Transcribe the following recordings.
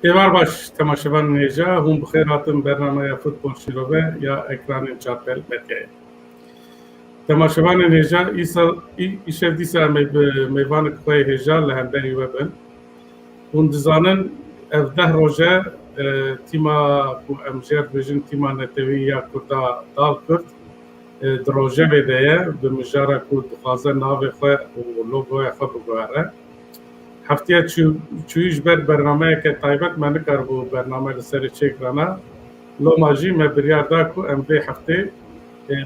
Êvar baş temaşevan nêja hûn bi xêr hatin bernameya Futbol Şîrove ya ekranên Çarpel Medyayê. Temaşevanên hêja îşev dîsa em ê bi mêvanek xwe hêja li hemberî we bin. Hûn dizanin ev 10 roj e tîma ku em jê dibêjin tîma netewî ya Kurda dal kir di rojevê de ye bi mijara ku dixwaze navê xwe û logoya xwe biguhere. Heftaya çûyî ji ber bernameyeke taybet me nikarbû bername li serê çêkirana. Loma jî me biryar da ku em vê heftê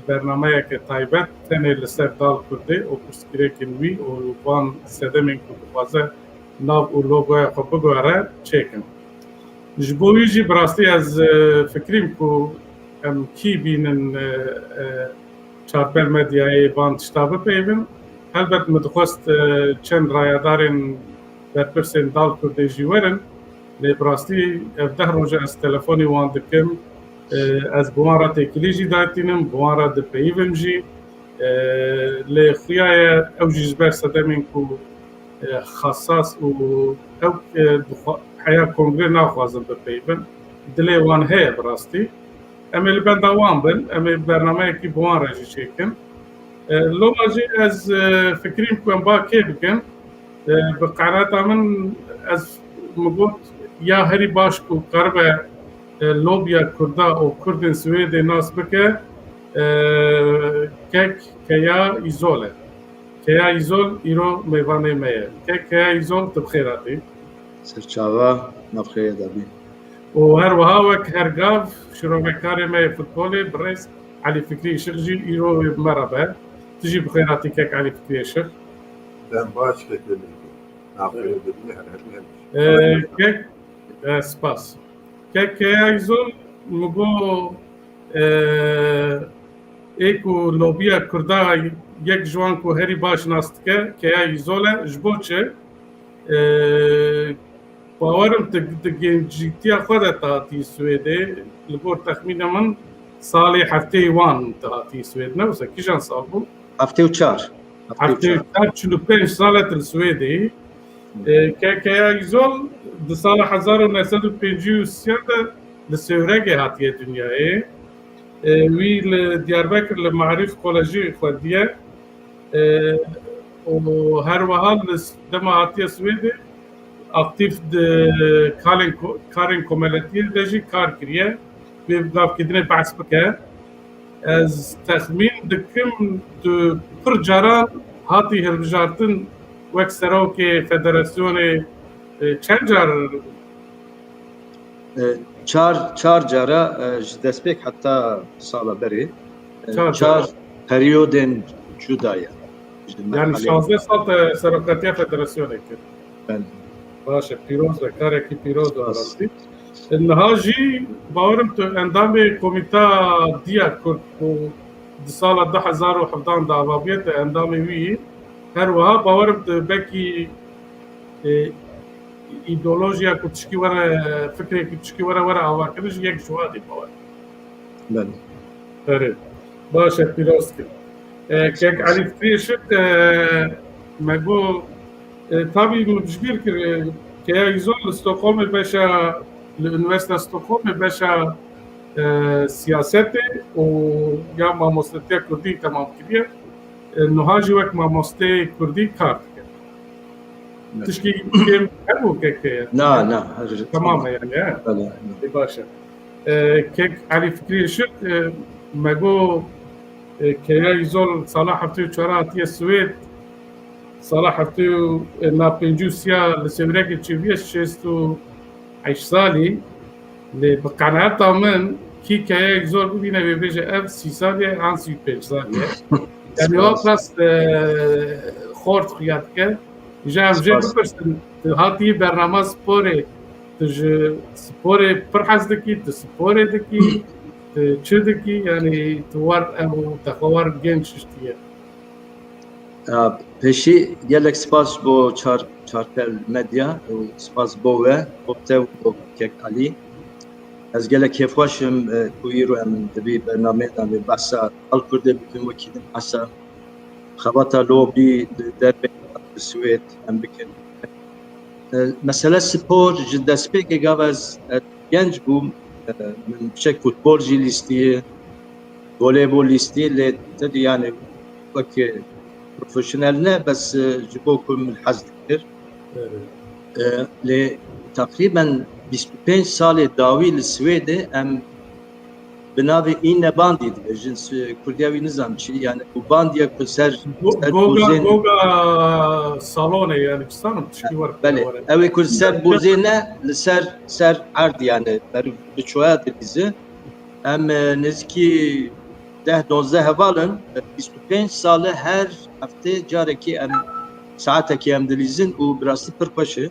bernameyeke taybet tenê li ser dal Kurdê û pirsgirêkên wî û van sedemên ku dixwaze nav û logoya xwe biguhere çêkin. Ji bo wî jî bi rastî ez fikrîm ku em kî bînin Çarpel Medyayê van tişta bipeyvin. Helbet me dixwest çend rayadarên berpirsên dal Kurdê jî werin. Lê bi rastî ev 10 roja ez telefonê wan dikim, ez bi wan re têkilî jî datînim, bi wan re dipeyivim jî. Lê xuya ye ew jî ji ber sedemên ku xesas û ew heya kongrê naxwazin bipeyivin. Dilê wan heye bi rastî. Em ê li benda wan bin, em ê bernameyekî bi wan re jî çêkin. Loma jî ez fikrîm ku em ba kê bikin. Bi qenata min ez migot ya herî baş ku qeribe lobiya Kurda û Kurdên Swêdê nas bike kek Keya Îzol e. Keya Îzol îro mêvanê me ye. Keya Îzol tu bi xêr hatî. Serçava navxeye dabî. û her wiha wek her gav şîrovekarê me yê futbolê bi rêz Elî Fikrî Îşiq jî îro me re be. Tu jî bi xêr hatî kek Elî Fikrî Îşiq. Ben baş kekelim. Navxeye dabî her Kek spas. Kek Keya Îzol migo ê ku lobiya Kurda yek ji wan ku herî baş nas dike Keya Îzol e ji bo çi bawerim di gencîtiya xwe de hatî Swêdê li gor texmîna min salê hefteyê wan hatî Swêd ne wisa kîjan sal bû? Heftê û çar. Hefteyê çar 45 salet li Swêdê. Keya Îzol di sala 1953 de li Sêwregê hatiye dunyayê. Wî li Diyarbekir li Maarif Kolejî xwediye û her wiha li dema hatiye Swêdê aktif di karên komeletiyê de jî kar kiriye. Wê bi gavkirtinê behs bike. Ez texmîn dikim tu pir caran hatî hilbijartin wek serokê federasyonê çend car Çar cara ji destpêk heta sala berê çar periyodên cuda ye. yani 16 sal te seroketiya federasyonê kir. Ben Baş e pîroz ve karekî pîroz e rastî. Niha jî bawerim tu endamê komîta Diya Kurd û di sala 2017 de avabiye te endamê wî her wiha bawerim tu bekî îdeolojiya ku tişkî were fikrekî tişkî were avakirin jî yek ji wadî bawer. ben Erê baş e pîroz kir. Kek Elî Fikrî Îşiq me got tabii min piştgir kir Keya Îzol li Stockholmê beşa li Üniversiteya Stockholmê beşa siyasetê û ya mamostetiya Kurdî temam kiriye. Niha jî wek mamosteyê Kurdî kar dike. Tişkî kêm hebû kekê? na Tamam yani he. Baş e. Kek Elî Fikrî Îşiq me got Keya Îzol sala heftê û çara hatiye Swêd. Sala heftê û napêncûsiya li Sêwregê çêbûye 68 salî. Lê bi qeneta min kî Keya Îzol bibîne wê bêje ev 30 salî ye an 35 salî ye. Yani wa qas xort xuya dike. Ji em jê bipirsin tu hatiyî bername sporê tu ji sporê pir hez dikî, tu sporê dikî, tu çi dikî yani tu war ew te xwe war genç tiştî ye. Pêşî gelek spas bo Çarpel Medya û spas bo we te bo kek Elî. Ez gelek kêfxweşim ku îro em divî bernameyên vê behsa dal Kurdê bikin wekî din behsa xebata lobî di derbê Swêd em bikin. mesela spor ji destpêkê gav ez genç bûm min çek futbol jî lîstiye voleybol lîstiye lê tedî yani wekî profesyonel ne bes ji bo ku min hez dikir lê takriben 25 salê dawî li Swêdê em bi navê îne bandî dibêjin Kurdiya wî nizam çi yani bu bandiya ku ser Goga salone yani sanırım tişki var. belê ew ê ku ser bozê ne li ser erd yani bi çoya dibîze em nêzîkî 10-12 hevalin 25 sale her hafte carekî em saatekî em dilîzin û bi rastî pir xweş e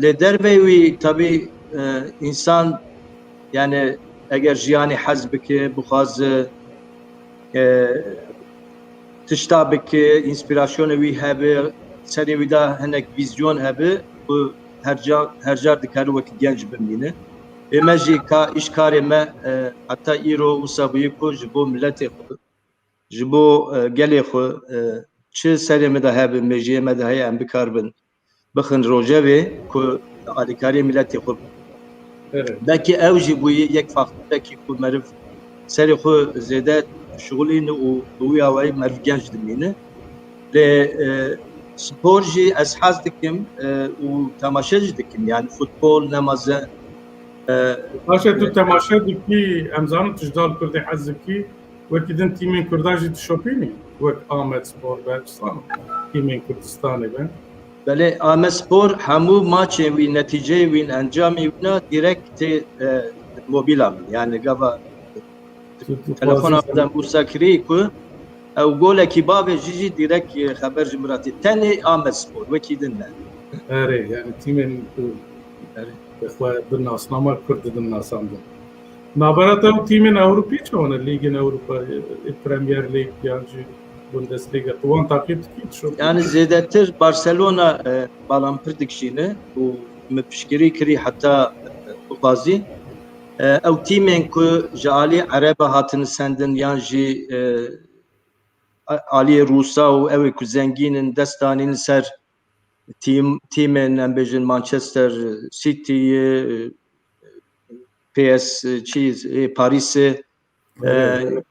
lê dervê wî tabî însan yani eger jiyanê hez bike bixwaze tişta bike înspîrasyonê wî hebe serê wî da hinek vîzyon hebe û her car dikare wekî genç bimîne me jî îşkarê me heta îro wisa bûyî ku ji bo milletê xwe ji bo gelê xwe çi serê me de hebe mejiyê me de heye em bikarbin bixin rojevê ku alîkariyê milletê xwe belkî ew jî bûyî yek faktöreke ku meriv serê xwe zêde şixulîne û bi wî awayî meriv genç dimîne lê spor jî ez hez dikim û temaşe jî dikim yani futbol nemaze Paşa tu temaşa dikî em zanim tu ji dal Kurdê hez dikî wekî din tîmên Kurdan jî dişopînî wek Ahmet Spor belki sanırım tîmên Kurdistanê ben. Belê Amespor hemû maçên wî netîceyê wîn encamê wî direkt tê mobîla min yani gava telefona me wisa kirî ku ew golekî bavê jî direkt xeber ji min re tê tenê Amespor wekî din ne Erê yani tîmên xwe bi nasnama Kurd didin nasandin. Nabera te tîmên Ewropî çawan Lîgên Ewropa Premier Lig yan jî Bundesliga wan takip dikî yani zêdetir Barcelona balampir dikişîne û me piştgirî kirî heta bixwazî ew tîmên ku ji aliyê Ereba hatine sendin yan jî aliyê Rûsa û ew ê ku zengînin dest danîn ser tîmên em bêjin Manchester City'ye PS Paris'e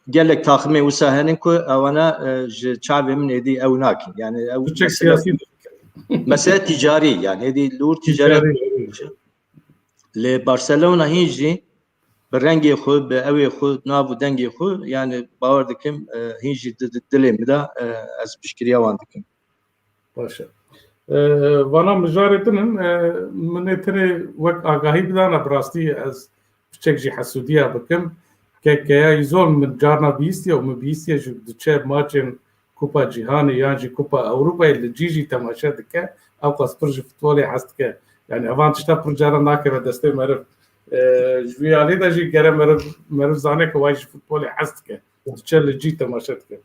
gelek taximê wisa henin ku ewana ji çavê min êdî ew nakin yani ew çek siyasî mesele ticari yani êdî lûr ticaret lê Barcelona hîn jî bi rengê xwe bi evê xwe nav û dengê xwe yani bawer dikim hîn jî dilê min de ez piştgiriya wan dikim. Başa. Vana mijarê din min ê tenê wek agahî bidana bi rastî ez piçek jî hesûdiya bikim keya îzol min carna bîstiye û min bîstiye ji diçe maçên Kupa Cîhanê yan jî Kupa Ewropayê li cî jî temaşe dike ew qas pir ji futbolê hez dike yani evan tişta pir caran nakeve destê meriv ji vî alî de jî gere meriv zane ku way ji futbolê hez dike diçe li cî temaşe dike.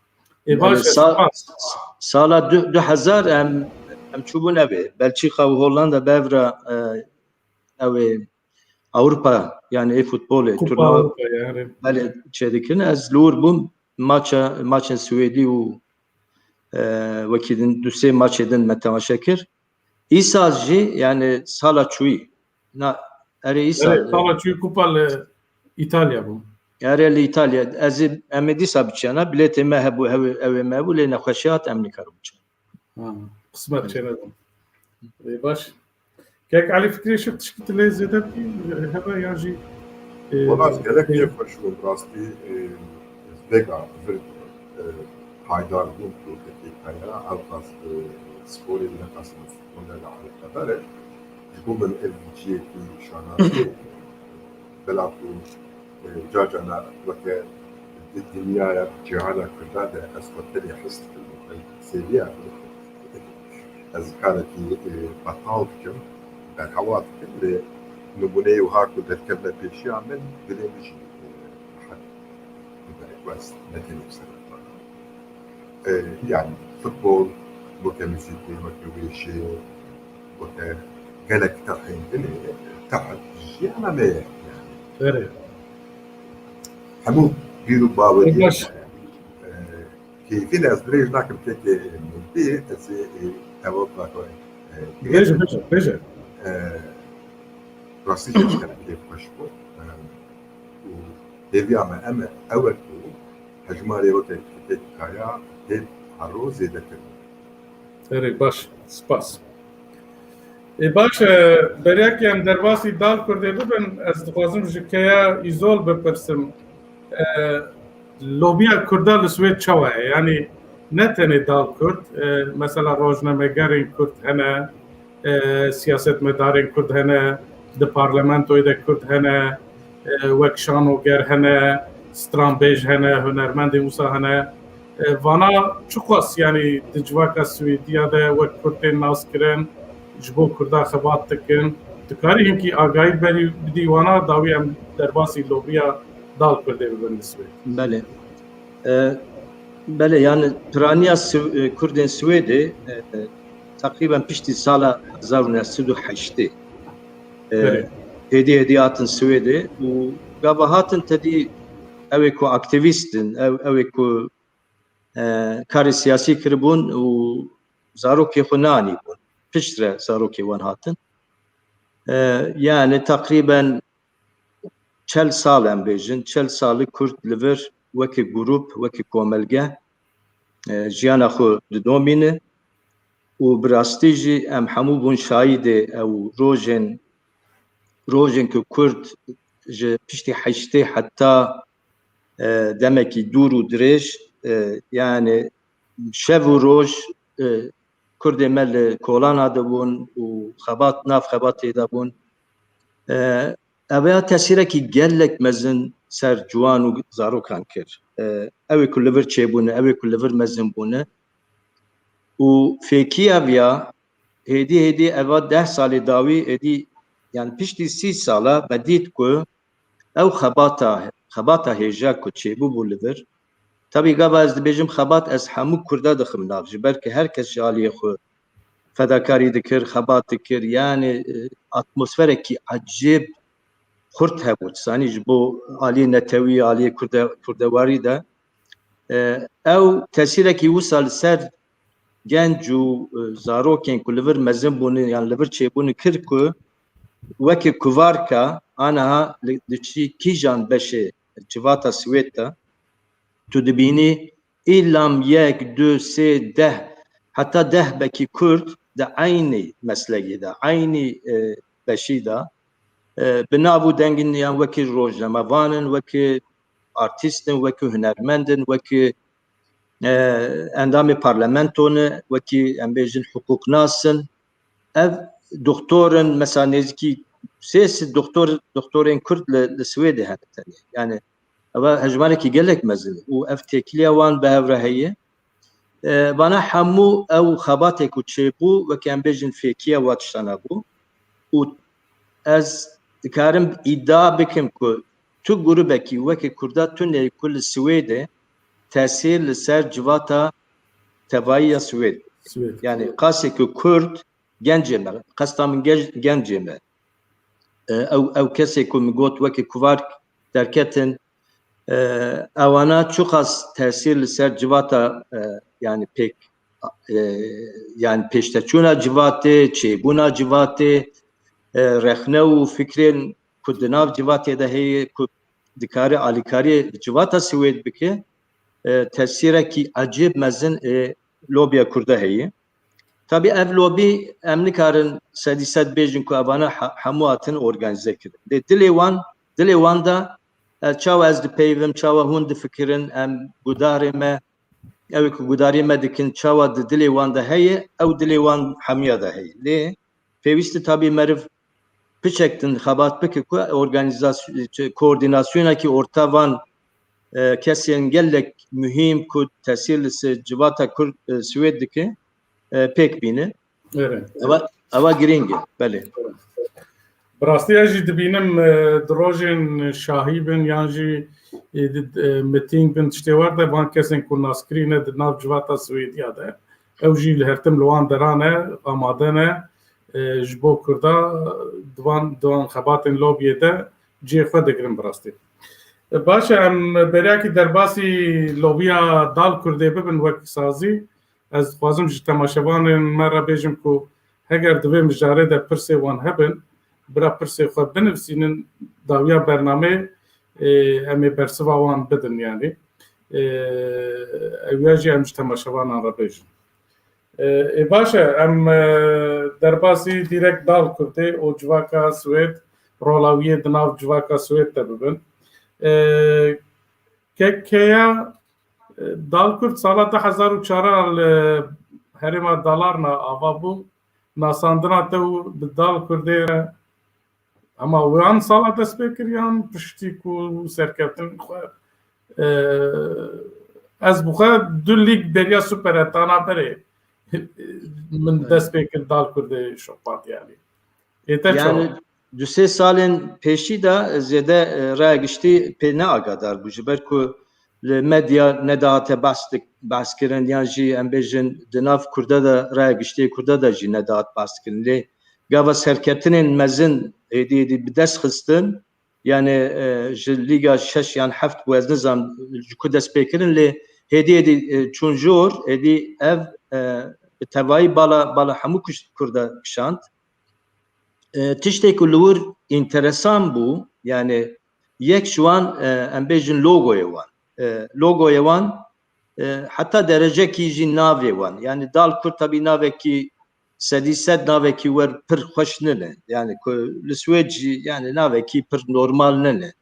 Sala 2000 em çûbûn evê Belçîka û Hollanda bevra ew Avrupa yani futbolê turnuva belê çêdikirin ez li wir bûm maçên Swêdî û wekî din du sê maçê din me temaşe kir îsal jî yani sala çûyî erê îsal sala çûyî Kupa li İtalya bû erê li İtalya ez em ê dîsa biçiyana bilêtê me hebû ew ê me hebû lê nexweşî hat em nikarim biçin qismet çênedim baş kek alî fikrê şi tişkî lê zêde hebe yan jî Valla gelek niye hoş bû rastî vega vir haydar bûn Kurdekî ew qas sporê neqasin futbolê alîqedar e ji bo min ev ciyekî şanasî bela ku cacana weke dünyaya cihana Kurda de ez xwe hist seviya ez karekî betal dikim berhewa dikim lê نمونهی و هاکو درکبن پیشی آمد دلی میشی حد بس نتیجه سر yani futbol bu که موسیقی و که ویشی و که گلک تحین دلی تحت جی اما میه evet همو بیرو باوری keyfini az birey nakim ki bir ezi evot var بيجي راستی جلک کیفش بود و دیویا ما اول تو هجماری و تکایا هی هر زیاده کرد. باش سپاس. باش بریاکی هم درباسی دال کرده ببین از دخوازم جکیا ایزول بپرسم لوبیا کردال سوید چواه یعنی نه تنه دال کرد مثلا روزنامه‌گرین کرد هنه سیاست مدارین کرد هنه د پارلمانتوی د کرد هنه وکشانوگر هنه سترامبیج هنه هنرمند موسا هنه وانا چقاس یعنی دجواک سویدیا ده وک کردین ناس کرن جبو کردا خبات تکن تکاری هم کی آگاهی بری بدی وانا داوی هم درباسی لوبیا دال کرده ببین سوید. بله yani Piraniya Kurdên Swêdê takriben piştî sala 1908 hêdî hatin Swêdê û gava hatin tedî ew ê ku aktivîstin ew ê ku karê siyasî kiribûn û zarokê xwe neanîbûn piştre zarokê wan hatin yani takriben 40 sal em bêjin 40 salî Kurd li vir wekî grup wekî komelgeh jiyana xwe didomîne û bi rastî jî em hemû bûn şahîdê ew rojên ku Kurd ji piştî heştê heta demekî dûr û dirêj yani şev û roj Kurdê me li kolana dibûn û xebat nav xebatê de bûn ev ya tesîrekî gelek mezin ser ciwan û zarokan kir ew ê ku li vir çêbûne ew ê ku li vir mezin bûne û fêkiya ya hêdî eva 10 salê dawî êdî yani piştî 30 sala me dît ku ew xebata hêja ku çêbûbû li vir tabii gava ez dibêjim xebat ez hemû Kurda dixim nav ji ber ki herkes ji aliyê xwe fedakarî dikir xebat dikir yani atmosferekî ecêb xurt hebû sanî ji bo aliyê netewî aliyê kurdewarî de ew tesîrekî wisa li ser genc û zarokên ku li vir mezin bûne yan li vir çêbûne kir ku wekî kuvarka aniha li çî kîjan beşê civata Swêd de tu dibînî îlam 1, 2, 3, 10 heta 10 bekî Kurd di aynî meslekê de aynî beşî de bi nav û dengên yan wekî rojnamevanin wekî artîstin wekî hunermendin wekî endamê parlamentone wekî em bêjin hukuknasin ev doktorin mesela nêzîkî sê doktorên Kurd li Swêdê hene tenê yani ev hejmarekî gelek mezin û ev têkiliya wan bi hev re heye bana hemû ew xebatê ku çêbû wekî em bêjin fêkiya wa tiştana bû û ez dikarim îdia bikim ku tu grubekî wekî Kurda tunê ku li Swêdê tesîr li ser civata tevayiya Swêd yani qasê ku Kurd gencê me qesta min gencê me ew kesê ku min got wekî kuvar derketin ewana çu qas tesîr li ser civata yani pêk yani pêşteçûna civatê çêbûna civatê rexne û fikrên ku di nav civatê de heye ku dikare alîkariyê civata Swêd bike tesîrekî ecêb mezin lobiya Kurda heye tabii ev lobî em nikarin sedî sed bêjin ku evana hemû hatin organize kirin dilê wan da çawa ez dipeyvim çawa hûn difikirin em gudarê me ew ku gudarî me dikin çawa di dilê wan de heye ew dilê wan hemiya de heye lê pêwîst e tabii meriv piçektin xebat bike ku koordînasyonekî orta wan kesên gelek mühim ku tesîr li ser civata Kurd Swêd dike pêk bîne ewa giring e belê Rastiya jî dibînim di rojên şahî bin yan jî mitîng bin tiştê war de van kesên ku naskirîne di nav civata Swêdiya de ew jî li hertim li wan deran e amade ne ji bo Kurda diwan xebatên lobiyê de cê xwe digirin bi rastî. Baş e em beryakî derbasî lobiya dal Kurdê bibin wekî sazî ez dixwazim ji temaşevanên me re bêjim ku heger divê mijarê de pirsê wan hebin bira pirsê xwe binivîsînin dawiya bernamê em ê bersiva wan bidin yani ew ya jî em ji temaşevanan re bêjin. Baş e em derbasî dîrek dal Kurdê û civaka Swêd rolawiyê di nav civaka Swêd de bibin. Kêya dal Kurd sala 2004 li herêma Dalarna ava bû nasandina te û bi dal Kurdê re ama wan sala dest pê kiriyan piştî ku serkeftin xwe ez bi xwe du lîg beriya Superetana berê min dest pê kir dal Kurdê şopat yani. Yani du sê salên pêşî de zêde raya giştî pê neagadar bû ji ber ku li medya nedahate bahskirin yan jî em bêjin di nav Kurda da raya giştî Kurda da jî nedahat bahskirin lê gava serketinên mezin êdî bi dest xistin yani ji Lîga 6 yan 7 bû ez nizam ji ku dest pê kirin lê êdî çûn jor êdî ev bi tevahî bala hemû Kurda kişand. Tiştek ku li wir înteresan bû yani yek ji wan em bêjin logoyê wan. Logoyê wan heta derecekî jî navê wan yani dal Kurd tabî navekî sedî sed navekî wer pir xweş nine yani ku li Swêd jî yani navekî pir normal nine.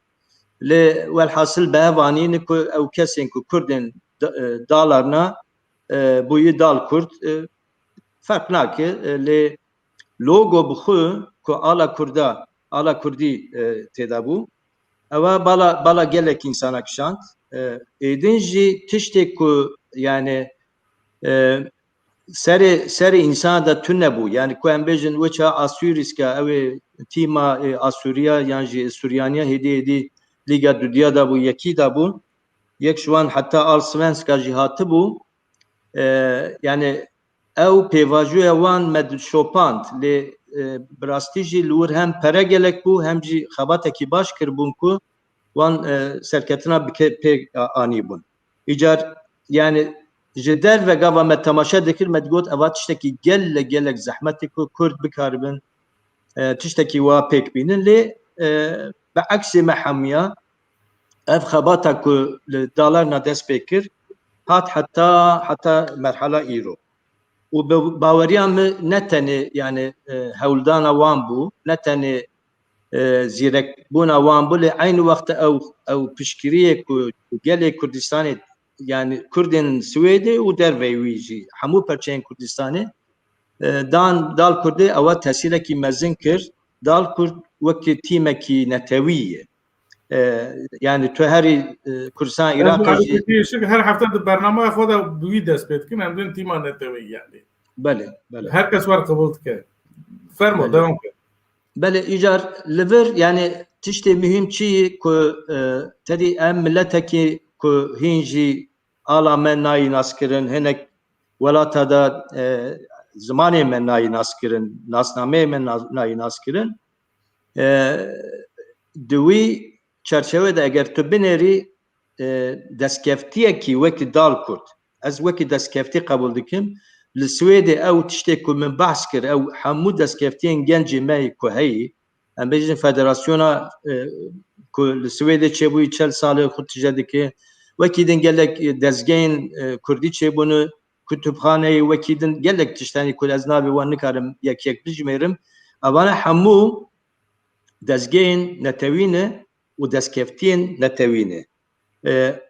Lê welhasil bi ev anîne ku ew kesên ku Kurdên dalarna bûyî dal Kurd ferq nake lê logo bi xwe ku ala Kurda ala Kurdî têda bû ewa bala gelek insana kişand êdin jî tiştek ku yani serê insana da tune bû yani ku em bêjin wiça Asûrîska ew ê tîma Asûriya yan jî Sûryaniya hêdî Lîga Dûdiya da bû yekî da bû yek ji wan heta Allsvenska jî hatibû yani ew pêvajoya wan me şopand lê bi rastî jî li wir hem pere gelek bû hem jî xebatekî baş kirbûn ku wan serketina pê anî bûn. Îcar yani ji derve gava me temaşe dikir me digot eva tiştekî gelek zehmetê ku Kurd bikaribin tiştekî wa pêk bînin lê bi eksê me hemiya ev xebata ku li dalarna dest pê kir hat heta merhala îro. û baweriya me ne tenê yani hewldana wan bû ne tenê zîrekbûna wan bû lê aynı wexta ew piştgiriyê ku gelê Kurdistanê yani Kurdên Swêdê û derveyê wî jî hemû perçeyên Kurdistanê dal Kurdê ewa tesîrekî mezin kir dal Kurd wekî tîmekî netewî ye yani tu herî Kurdistan Iraqê jî her hefte di bernameya xwe de wî dest pê dikin em din tîma netewî yani. Belê herkes war qebûl dike. Fermo devam kir. Belê îcar li vir yani tiştê mühim çi ku tedî em milletekî ku hîn jî ala me nayî naskirin hinek welata da zimanê me nayî naskirin nasnameyê me nayî naskirin di wî çerçevede eger tu binêrî destkeftiyekî wekî dal Kurd ez wekî destkeftî qebûl dikim li Swêdê ew tiştê ku min behs kir ew hemû destkeftiyên gencê me ku heyî em bêjin federasyona ku li Swêdê çêbûyî çel salê xwe tije dike wekî din gelek dezgehên Kurdî çêbûne kutûbxaneyê wekî din gelek tiştanî ku ez navê wan nikarim yek bijimêrim evan hemû dezgehên netewî ne û destkeftiyên netewî ne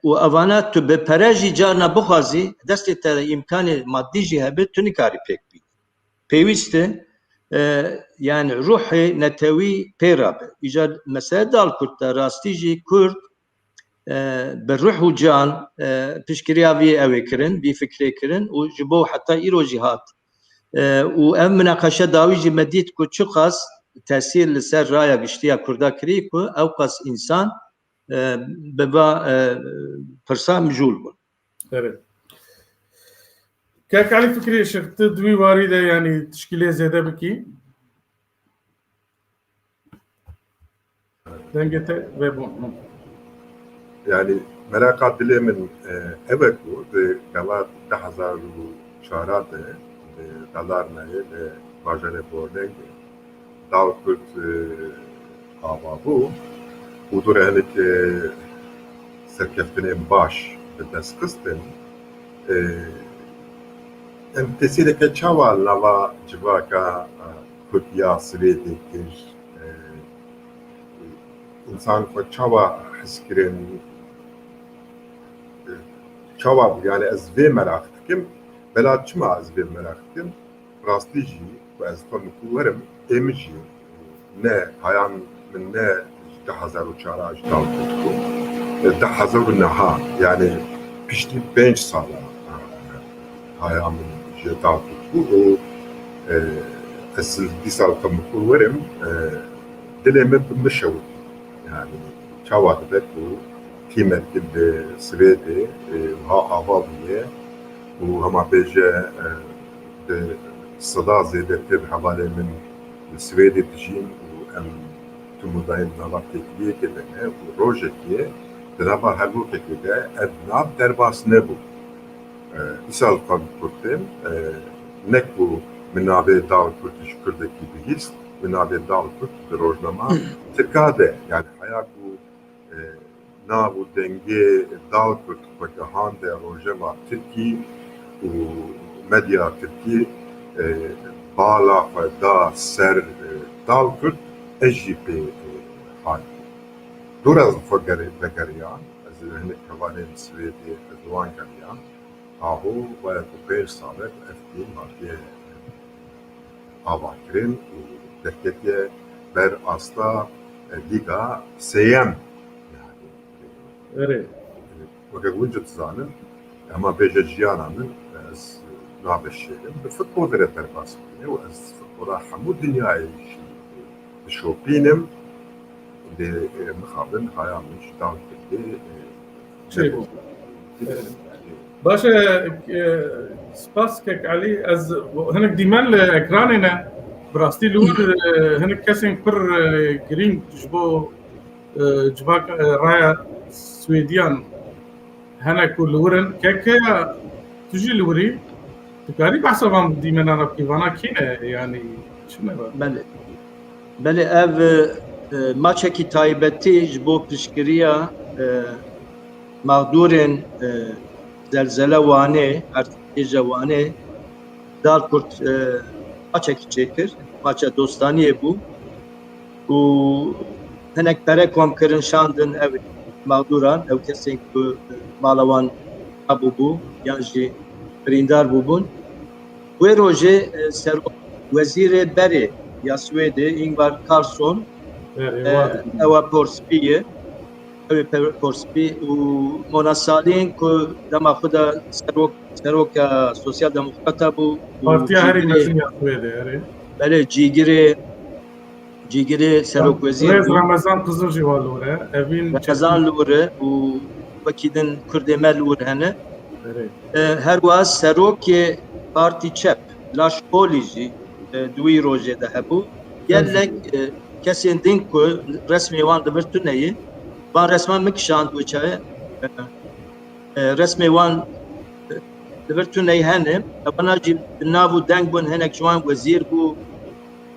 û evana tu bi pere jî carna bixwazî destê te îmkanê maddî jî hebe tu nikarî pêk bî pêwîst e yani ruhê netewî pê rabe îcar mesele dal Kurd de rastî jî Kurd bi ruh û can piştgiriya vî ew ê kirin vî fikrê kirin û ji bo heta îro jî hat û ev mineqeşe dawî jî me dît ku çi qas tesîr li ser raya giştiya Kurda kirî ku ew qas însan biba pirsa mijûl bûn. Evet. Kekalî fikrê şirkti dwî warî de yani tişkîlê zêde bikî dengê te vebûn. Yani meraka dilê min evek bû di gava 2004 de dalarnayê li bajere borneng dal Kürt ava bu u durenik serkeftinên baş bi dest xistin em tesîleke çawa nava civaka Kurdiya Swêdê kir insan xwe çawa his kirin çawa yani ez vê merak dikim bela çima ez vê merak dikim rastî jî ku ez xwe mikuwerim em jî ne hayan min ne 2004 ji dal Kurt ku 2009 yani piştî 5 sala hayan min ji dal Kurt ku ez dîsal xwe mikuwerim dilê min bimişewit yani çawa dibe ku tîmekî bi Swêdê ha ava bûye û hema bêje di seda zêdetir hevalê min li Swêdê dijîn û em tûmudayên nava têkiliyekê de ne û rojekê di nava helbokekê de ev nav derbas nebû. Îsal xwe kurtin ne ku min navê dal Kurt ji Kurdekî bihîst min navê dal Kurt di rojnama tirka de yani heya ku nav û dengê dal Kurt xwe gihande rojema Tirkî û medya Tirkî bala xwe da ser dal Kurt ez jî pê hay. Dûr ez xwe vegeriyan ez hinek hevalên Swêdê ez wan geriyan aho waya ku 5 salek ev tîm hatiye avakirin û derketiye ber asta Liga sêyem Evet. weke hûn jî dizanin hema bêje jiyana min ez nabeşêrim bi futbol re derbas bûye û ez futbola hemû dinyayê jî dişopînim lê mixabin haya min ji dal Şey bu. Başa spas kek Ali az hinek dîmen li ekranê ne birastî li wir hinek kesên pir girîng ji bo civak raya Swêdiyan hene ku li wirin kekeya tu jî li wirî dikarî behsa van dîmenan kîvana kî ne yani çi ne var? Belê ev maçekî taybetî ji bo piştgiriya mağdurên zelzele wanê erdhêja wanê dal Kurt maçekî çêkir maça dostaniyê bû û hinek pere kom kirin şandin ev mağduran ew kesên ku mala wan hebûbû yan jî birîndar bûbûn wê rojê wezîrê berê ya Swêdê Ingvar Carlsson ewa porspiyê ew porspî û mona salên ku dema xwe de seroka Sosyal Demokrata bû Partiya herî mezin ya Swêdê herî. belê cîgirê serokwezîr Rêz Ramezan Qizil jî var li wir e. Evîn Ramezan li wir e û wekî din Kurdê me li wir hene herî. her wiha serokê partî çep Laşkolî jî di wî rojê de hebû gelek kesên din ku resmê wan di vir tuneyê van resman mikişand wê çaye resmê wan di vir tuneyê hene ewana jî di nav û deng bûn hinek ji wan wezîr bû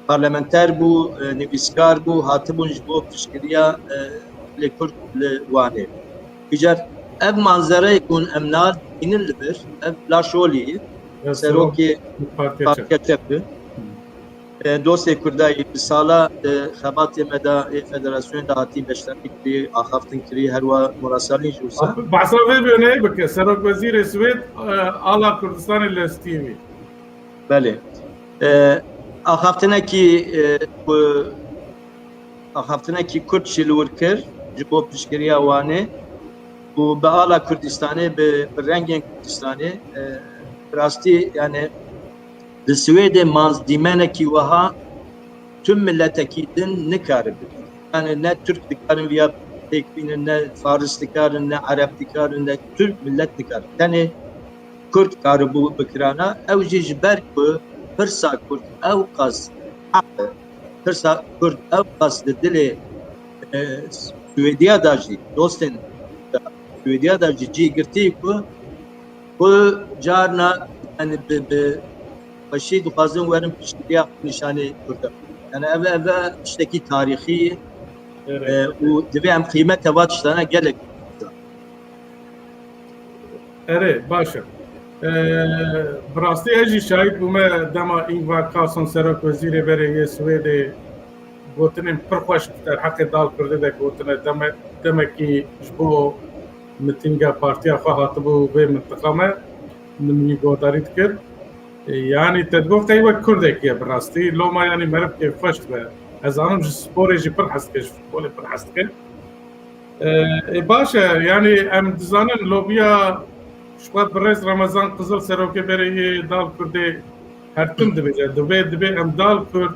parlamenter bû nivîskar bû hatibûn ji bo piştgiriya lê Kurd li wanê îcar ev manzereyê ku em nabînin li vir ev Laşolî serokê partiya çep dosê Kurdayê bi sala xebatê me de federasyonê de hatî beşdarî kirî axaftin kirî her wa murasalîn jî wisa Behsa vê bêne bike Serokwezîrê Swêd ala Kurdistanê li Stîvî. belê axaftinekî Kurd jî li wir kir ji bo piştgiriya wanê û bi ala Kurdistanê bi rengên Kurdistanê rastî yani di Swêdê manzdîmenekî wiha tüm milletekî din nikaribin yani ne Türk dikarin viya pêkbînin ne Faris dikarin ne Arep dikarin ne Türk millet dikarin tenê Kurd karibû bikirana ew jî ji ber ku pirsa Kurd ew qas pirsa Kurd ew qas di dilê Swêdiya da jî dostên Swêdiya da jî cî girtî ku carna yani bi başî dixwazin werin piştîya nîşanê Kurdan. Yani ev tiştekî tarîxî û divê em qîmeta va tiştana gelek. اره باشه براستی اجی شاید بومه دما این واکاسون سرک وزیر بره یه سویده گوتنیم پرخوش در حق دال کرده ده گوتنه دمه کی جبو متینگا پارتیا خواهد بو به منطقه ما نمی گوداریت کرد یعنی تدبو قیوه کرده که براستی لو ما یعنی مرف که فشت به از آنم جی سپوری جی پرحست که فوتبولی پرحست که باشه یعنی ام دزانن لوبیا شوات برز رمضان قزل سروکه بره دال کرده هر تم دبی ام دال کرد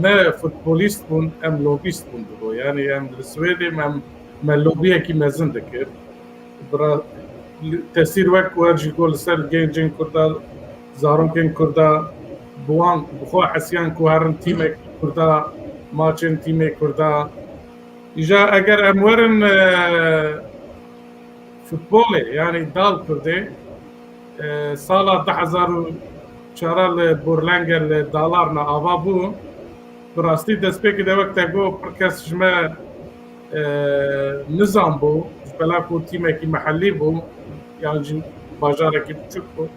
نه فوتبولیست بون ام لوبیست بون دبو یعنی ام سویدی ام لوبیه کی مزن دکر برا تاثیر وقت ورجی گل سر گنجین کرده زارونکن کرده بوان بخوا حسیان کو هرن تیم کرده ماچن تیم کرده ایجا اگر ام ورن فوتبولی یعنی دال کرده سال 2004 بورلنگل دالارنا آوا بو براستی دست پیک ده وقت گو پرکس جمع نظام بو بلا کو تیمه کی محلی بو یعنی جن باجاره کی بچوک بو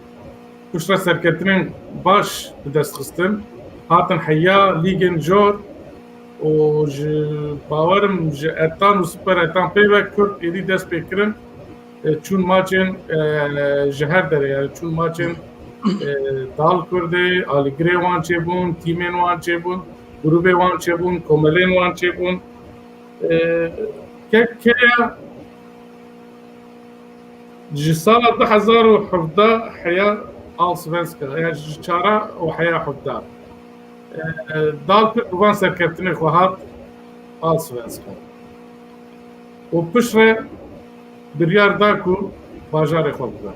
کشتر سرکترین باش بدست خستن هاتن حیا لیگن جور و باورم اتان و سوپر اتان پیوک کرد ایدی دست پیکرن چون ماچن جهر داره یعنی چون ماچن دال کرده آلیگری وان چه بون تیمین وان چه بون گروه وان چه بون کوملین وان چه بون که جسال 2017 حیا آلسوینسکا یعنی جچارا و حیا حدا دال کرد وان سرکتنی خواهد آلسوینسکا و پشره بریار داکو باجار خود بودن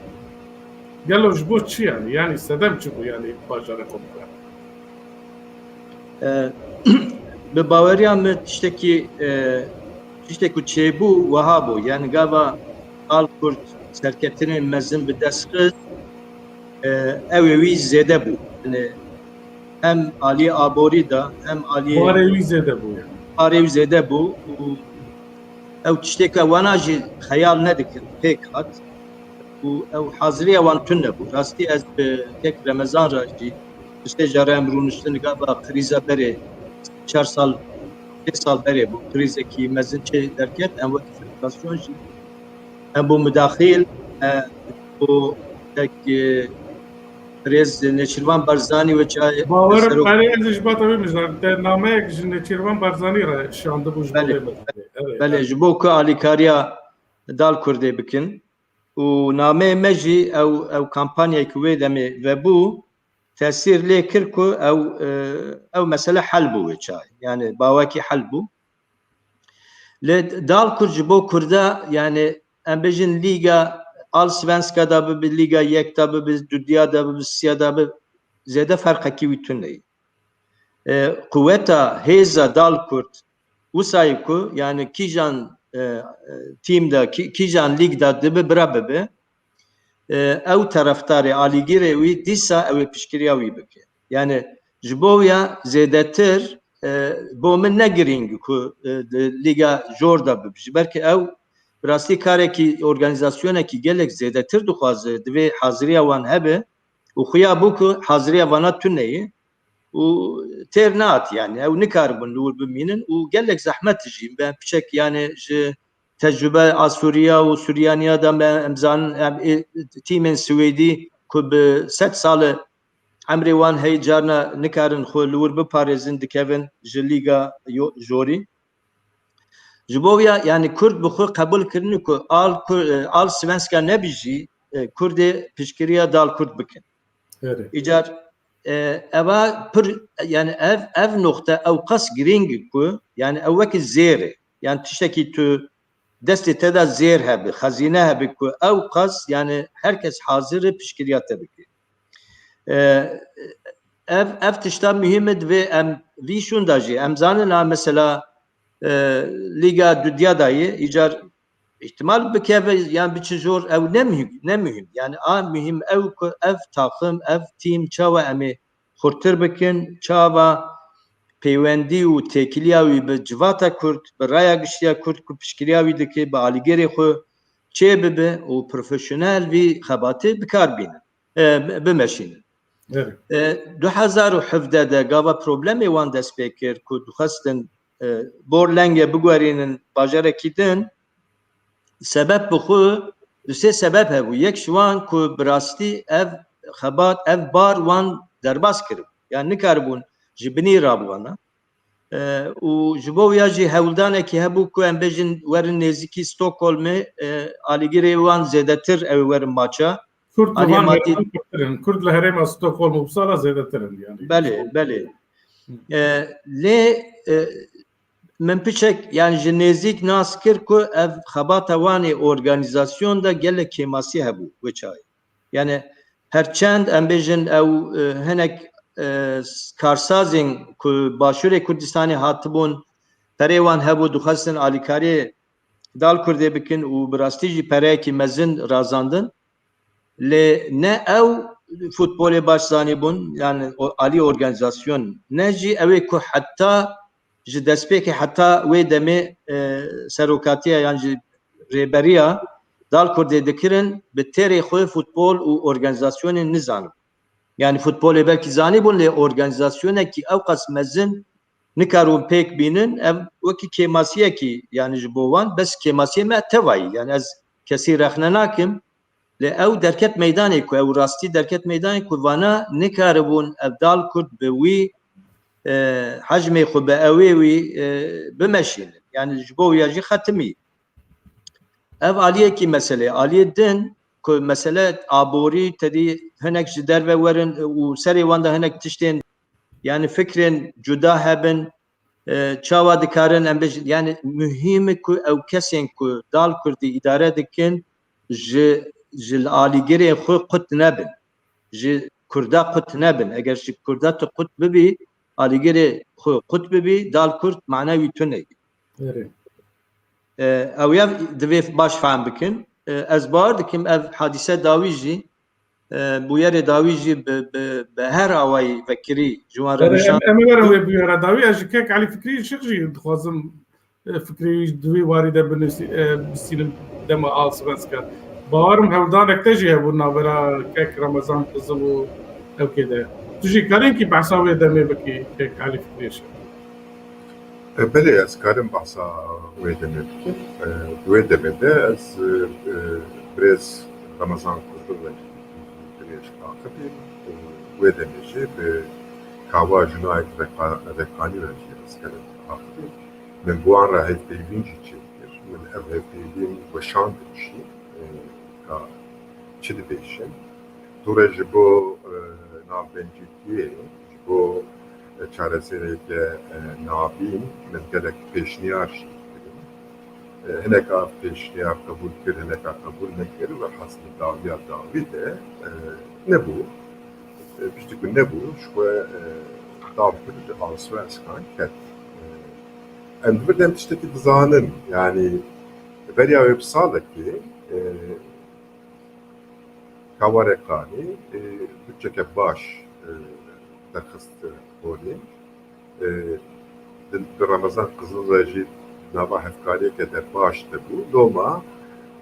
گلو جبو چی یعنی صدم چی بو یعنی باجار خود بودن به باوریا me tiştekî çêbû wiha bû yani gava al Kurd serketinên mezin bi dest xist ew ê wî zêde bû yani hem aliyê aborî da hem aliyê warê wî zêde bû arê wî zêde bû û ew tişteka wana jî xeyal nedikin pêk hat û ew haziriya wan tune bû rastî ez bi tek Remezan ra jî tiştê jara em rûniştin gava krîza berê 4 sal 5 sal berê bû krîzekî mezin çê derket em wekî federasyon jî em bû midaxîl û tek Rêz Nêçîrvan Barzanî ve çayê باورم برای از اجبات بمیزن در نامه یک نچیروان بارزانی را شانده بو belê ji bo ku alîkariya dal Kurdê bikin û nameyê me jî ew kampanyayekî wê demê vebû tesîr lê kir ku ew mesele hel bû wê çayê yani bawekî hel bû lê dal Kurd ji bo Kurda yani em bêjin Lîga Allsvenska da bi Lîga Yek da bi Dudiya da bi Sîya da bi zêde ferqekî wî tune ye qûweta hêza dal Kurd wisa ku yani kîjan tîmda kîjan lîgda dibe bira bibe ew taraftarê alîgirê wî dîsa ew ê piştgiriya wî bike yani ji bo ya zêdetir bo min ne girîng ku Lîga jor da bibîje belkî ew bi rastî karekî organizasyonekî gelek zêdetir dixwaze divê haziriya wan hebe û xuya bû ku haziriya wana tune ye û têr nehat yani ew nikaribin li wir bimînin û gelek zehmet jî ben piçek yani ji tecrübe a Sûriya û Sûriyaniya da me em zanin tîmên Swêdî ku bi 100 salê emrê wan hey carna nikarin xwe li wir biparêzin dikevin ji Lîga jorî ji bo ya yani Kurd bi xwe qebûl kirinî ku al Svenska nebîjî Kurdê piştgiriya dal Kurd bikin îcar eva pir yani ev nokta ew qas girîng ku yani ew wekî zêr e yani tiştekî tu destê te da zêr hebe xezîne hebe ku ew qas yani herkes hazir e piştgiriya te bike ev tişta mühim e divê em vî şûn da jî em zanin mesela Lîga Dudiya dayê îcar ihtimal bike yani biçi zor ev ne mühim yani mühim ev takım ev team çava emi xurtir bikin çava peywendi û têkiliya wî bi civata Kurd bi raya giştiya Kurd ku piştgiriya wî dike bi alîgerê xwe çê bibe û profesyonel vî xebatê bikar bînin bimeşînin. 2017 de gava problemê wan dest pê kir ku dixwestin Borlengê bigwerînin bajarekî din sebeb bi xwe di sê sebeb hebû. Yek ji wan ku bi rastî ev xebat ev bar wan derbas kiribû. Yani nikaribûn ji binî rabûana. û ji bo ya jî hewldanekî hebû ku em bêjin werin nêzîkî Stockholmê alîgirê wan zêdetir ew werin maça. Kurd li herêma Stockholm û Uppsala zêdetirin yani. Belê. Lê min piçek yani ji nêzik nas kir ku ev xebata wanê organîzasyon da gelek kêmasî hebû wê çayê. Yani herçend em bêjin ew hinek karsazên ku Başûrê Kurdistanê hatibûn perê wan hebû dixwestin alîkariyê dal Kurdê bikin û bi rastî jî pereyekî mezin razandin. Lê ne ew futbolê baş zanîbûn yani alî organîzasyon ne jî ew ê ku heta ji destpêkê heta wê demê serokatiya yan ji rêberiya dal Kurdê dikirin bi têrê xwe futbol û organîzasyonên nizanin. Yani futbolê belkî zanîbûn lê organîzasyonekî ew qas mezin nikarûn pêk bînin ev wekî kêmasiyekî yani ji bo wan bes kêmasiyê me tevayî yani ez kesî rexne nakim lê ew derket meydanê ku ew rastî derket meydanê ku vana nikaribûn ev dal Kurd bi wî hecmê xwe bi ewê wî bimeşînin. Yani ji bo ya jî xetimî. Ev aliyekî meselê aliyê din ku mesele aborî tedî hinek ji derve werin û serê wan da hinek tiştên yani fikrên cuda hebin çawa dikarin em bêjin yani mühim ku ew kesên ku dal Kurdî îdare dikin ji alîgerê xwe qut nebin. Ji Kurda qut nebin. Eger ji Kurda tu qut bibî alîgerê xwe qut bibî dal Kurd ma'na wî tune. Ew ya divê baş fehm bikin. Ez bar dikim ev hadîse dawî jî bu yerê dawî jî bi her awayî vekirî ji wan re nîşan. Em ê werin wê bûyera dawî ez ji kek Elî Fikrî şir jî dixwazim fikrî divê warî de bisînim dema Allsvenskan. Bawarim hewldanek te jî hebû navbera kek Ramezan Kızıl û ew de. Tu jî karînkî behsa wê demê bikî kek Elî Fikrî şir. Belê ez karim behsa wê demê bikim. Wê demê de ez birêz Ramezan Kızıl ve birêj Aqibê wê demê jî bi kava jinayek vekanî ve jî ez karim Aqibê. Min bu an re hevpeyvîn jî çêkir. Min ev hevpeyvîn weşandim jî ka çi dibêjin. Dûre ji bo navbencîtiyê ji bo çaresereke navîn min gelek pêşniyar jî kirin. Hinek av pêşniyar qebûl kir, hinek av qebûl nekir ve heslê dawiya dawî de nebû. Piştî ku nebû ji xwe dav kir ji Allsvenskan ket. Em divir dem tiştekî dizanin yani beriya wê bi salekê kawarekanî bütçeke baş derxist holê di Ramezan Kızıl ve jî nava hevkariyeke derbaş dibû doma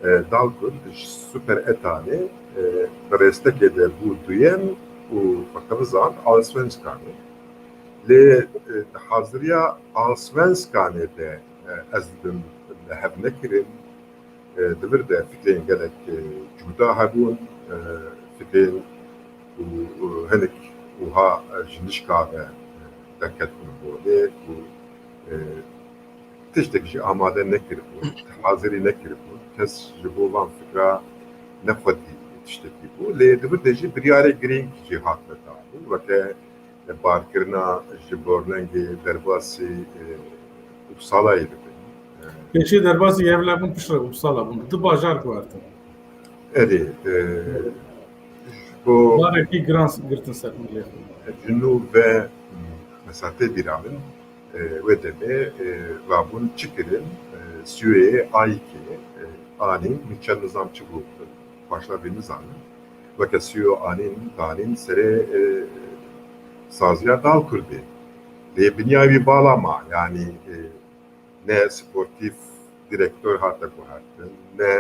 dal Kurd ji Super Etanê bi rêstekê de bû duyem û xwekevizan Allsvenskanê. Lê di haziriya Allsvenskanê de ez didim li hev nekirin divir de fikrên gelek cuda hebûn fikrên û hinek wiha ji nişka ve derketbûn holê û tiştek jî amade nekiribûn, hazirî nekiribûn, kes ji bo van fikra nexwedî tiştekî bû. Lê divir de jî biryarê girîng jî hat vedanîn weke barkirina ji Borlengê derbasî Uppsalayê dibin. Pêşî derbasî yevlebûn piştre Uppsala bûn. Du bajar guhertin. Erê bo barekî giran girtin ser milê. Cunûb ve mesafê dîramin wê demê rabûn çi kirin Sûyeyê Ayîkê anîn niçe nizamçı bû başlar bir nizamin weke CEO anîn danîn serê saziya dal kurdê lê binyavî bala ma yani ne sportif direktör hate guhertin ne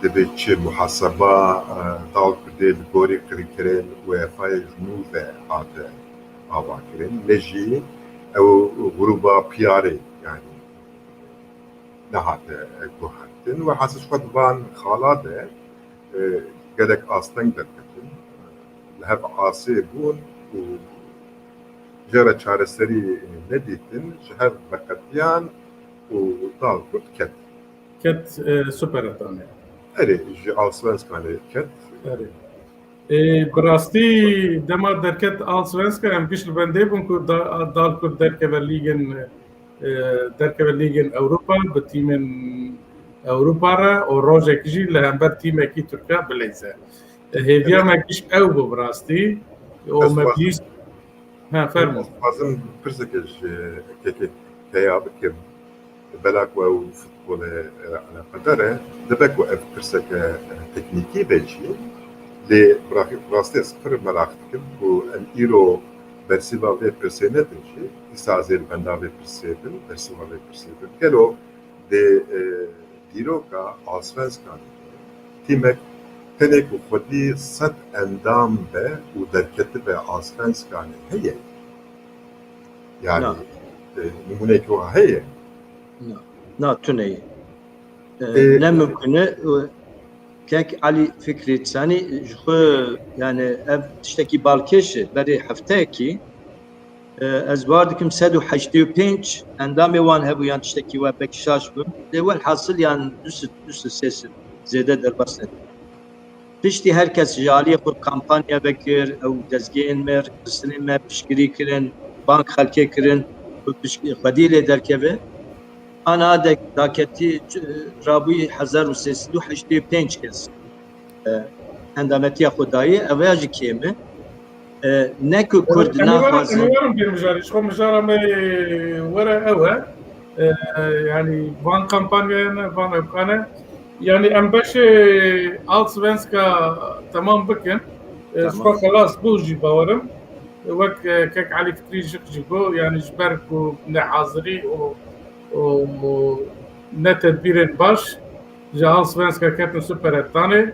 dibê çi muhaseba dal kurdê li gorî qirîkirên UEFAyê ji nû ve hate avakirin ne jî ew gruba PR'ê yani nehate guhertin ve hesî xwe divan xala de gelek asteng derketin li hev asê bûn û jara çareserî nedîtin ji hev veqetiyan û dal kurd ket. Ket süper etanê. Erê ji Allsvenskanê ket. Erê. Bi rastî dema derket Allsvenskan em giş li bendê bûn ku dal kurd derkeve Lîgên Ewropa bi tîmên Ewropa re û rojekî jî li hember tîmekî Tirkiye bilêze. Hêviya me giş ew bû bi rastî û me bîst fermo. Xwazim pirseke ji keya bikim belak we futbolê eleqedar e dibe ku ev pirseke teknîkî be jî lê rastî ez pir merak dikim ku em îro bersiva vê pirsê nedin jî dîsa zêr benda vê pirsê bin bersiva vê pirsê bin gelo dê dîroka Allsvenskanê tîmek tenê ku xwedî sed endam be û derketibe Allsvenskanê heye yani nûmunekî wa heye ناتوني لا ممكن كاك علي فكرة ثاني جو يعني تشتكي بالكش بري حفتاكي ازواردكم سادو حشتي بينش اندامي وان هبو يعني تشتكي وبك شاش بم اول حاصل يعني دوس سيس زيادة دربسن تشتي herkes جالي خور كامبانيا بكر او دزگين مر سنين ما بشكري كرن بانك خلكي كرن بديل دركبه أنا هذا داكتي رابي 1385 كز عندما تأخذ داي أواجه كيمة نكو كرد نافذ. أنا بيرجع شو مجرى ما ورا أوه يعني فان كامبانيا فان أنا يعني أم باش ألسفنسكا تمام بكن شو خلاص بوجي باورم وك كك علي فكري جيبو يعني جبركو نحاضري و نتدبيرين باش جا Allsvenska كاتن سوبر اتاني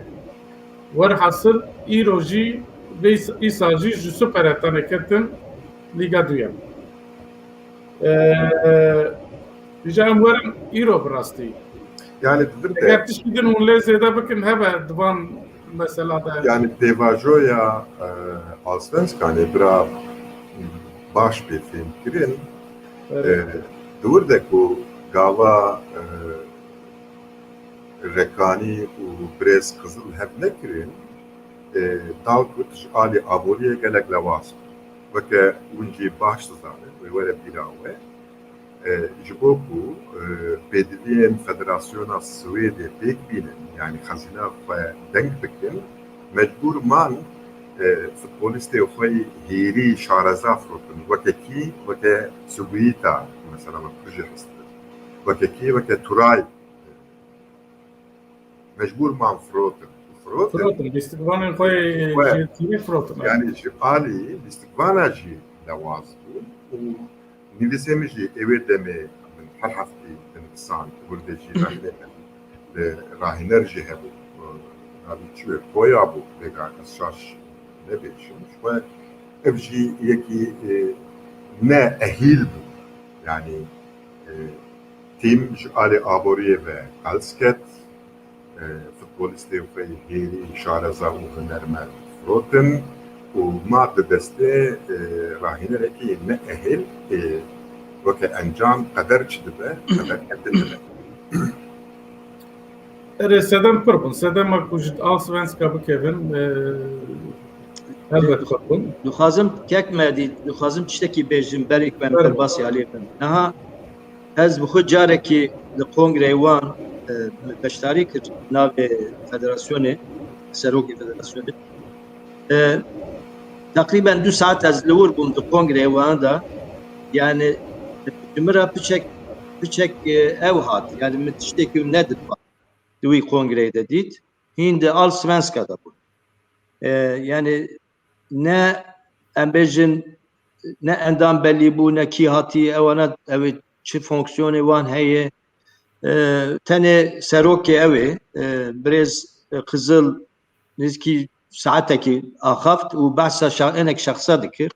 ورحصل ايروجي ايساجي جو سوبر اتاني كاتن ليغا دويام جا امورم ايرو براستي yani didir de eğer tişkidin unleze de bakın hebe divan mesela da yani devajoya Allsvenskanê bira baş bir film kirin dur de ku gava rekanî û birêz qizil hev nekirin dal ku ji alî aboriyê gelek lewaz weke hûn jî baş dizanin wê were bîra we ji bo ku pêdiviyên Federasyona Swêdê pêk bînin yani xezîna xwe deng bikin mecbûr man futbolistê xwe hêrî şareza firotin wekekî weke Swîta mesela proje hestir wekekî weke Turay mecbûr man firotin istikvanên xwe jî firotin yani ji alî istikvana jî lewaz bûn û nivîsê min jî evê demê min her heftê dinivisan Kurdê jî rahîner jî hebû navî çi ve boya bû vêga ez şaş nebêjim xwe ev jî yekî ne ehîl bû yani tîm ji alî aboriyê ve qels ket futbolistê xwe hêrî şareza û hunermend firotin û ma di destê rahînerekî ne ehîl weke encam qeder çi dibe qeder ketin dibe erê sedem pir bûn sedema ku ji Allsvenska bikevin helbet xwebûn دخوازم كاك مادي دخوازم تشتكي بيجم بريك بن برباسي عليكم نها از بخود جاركي لقونغري وان بشتاري كر ناف فدراسيوني سروكي فدراسيوني تقريبا 2 ساعات از لور بوم لقونغري وان دا يعني جمرة بچك biçek ev hat yani mitişteki nedir duy kongrede dit hindi al svenska da bu yani ne embejin ne endam belli bu ne ki hati evana evet çi fonksiyonu wan heye tane seroke evi biraz kızıl nizki saateki ahaft u bahsa enek şahsa dikir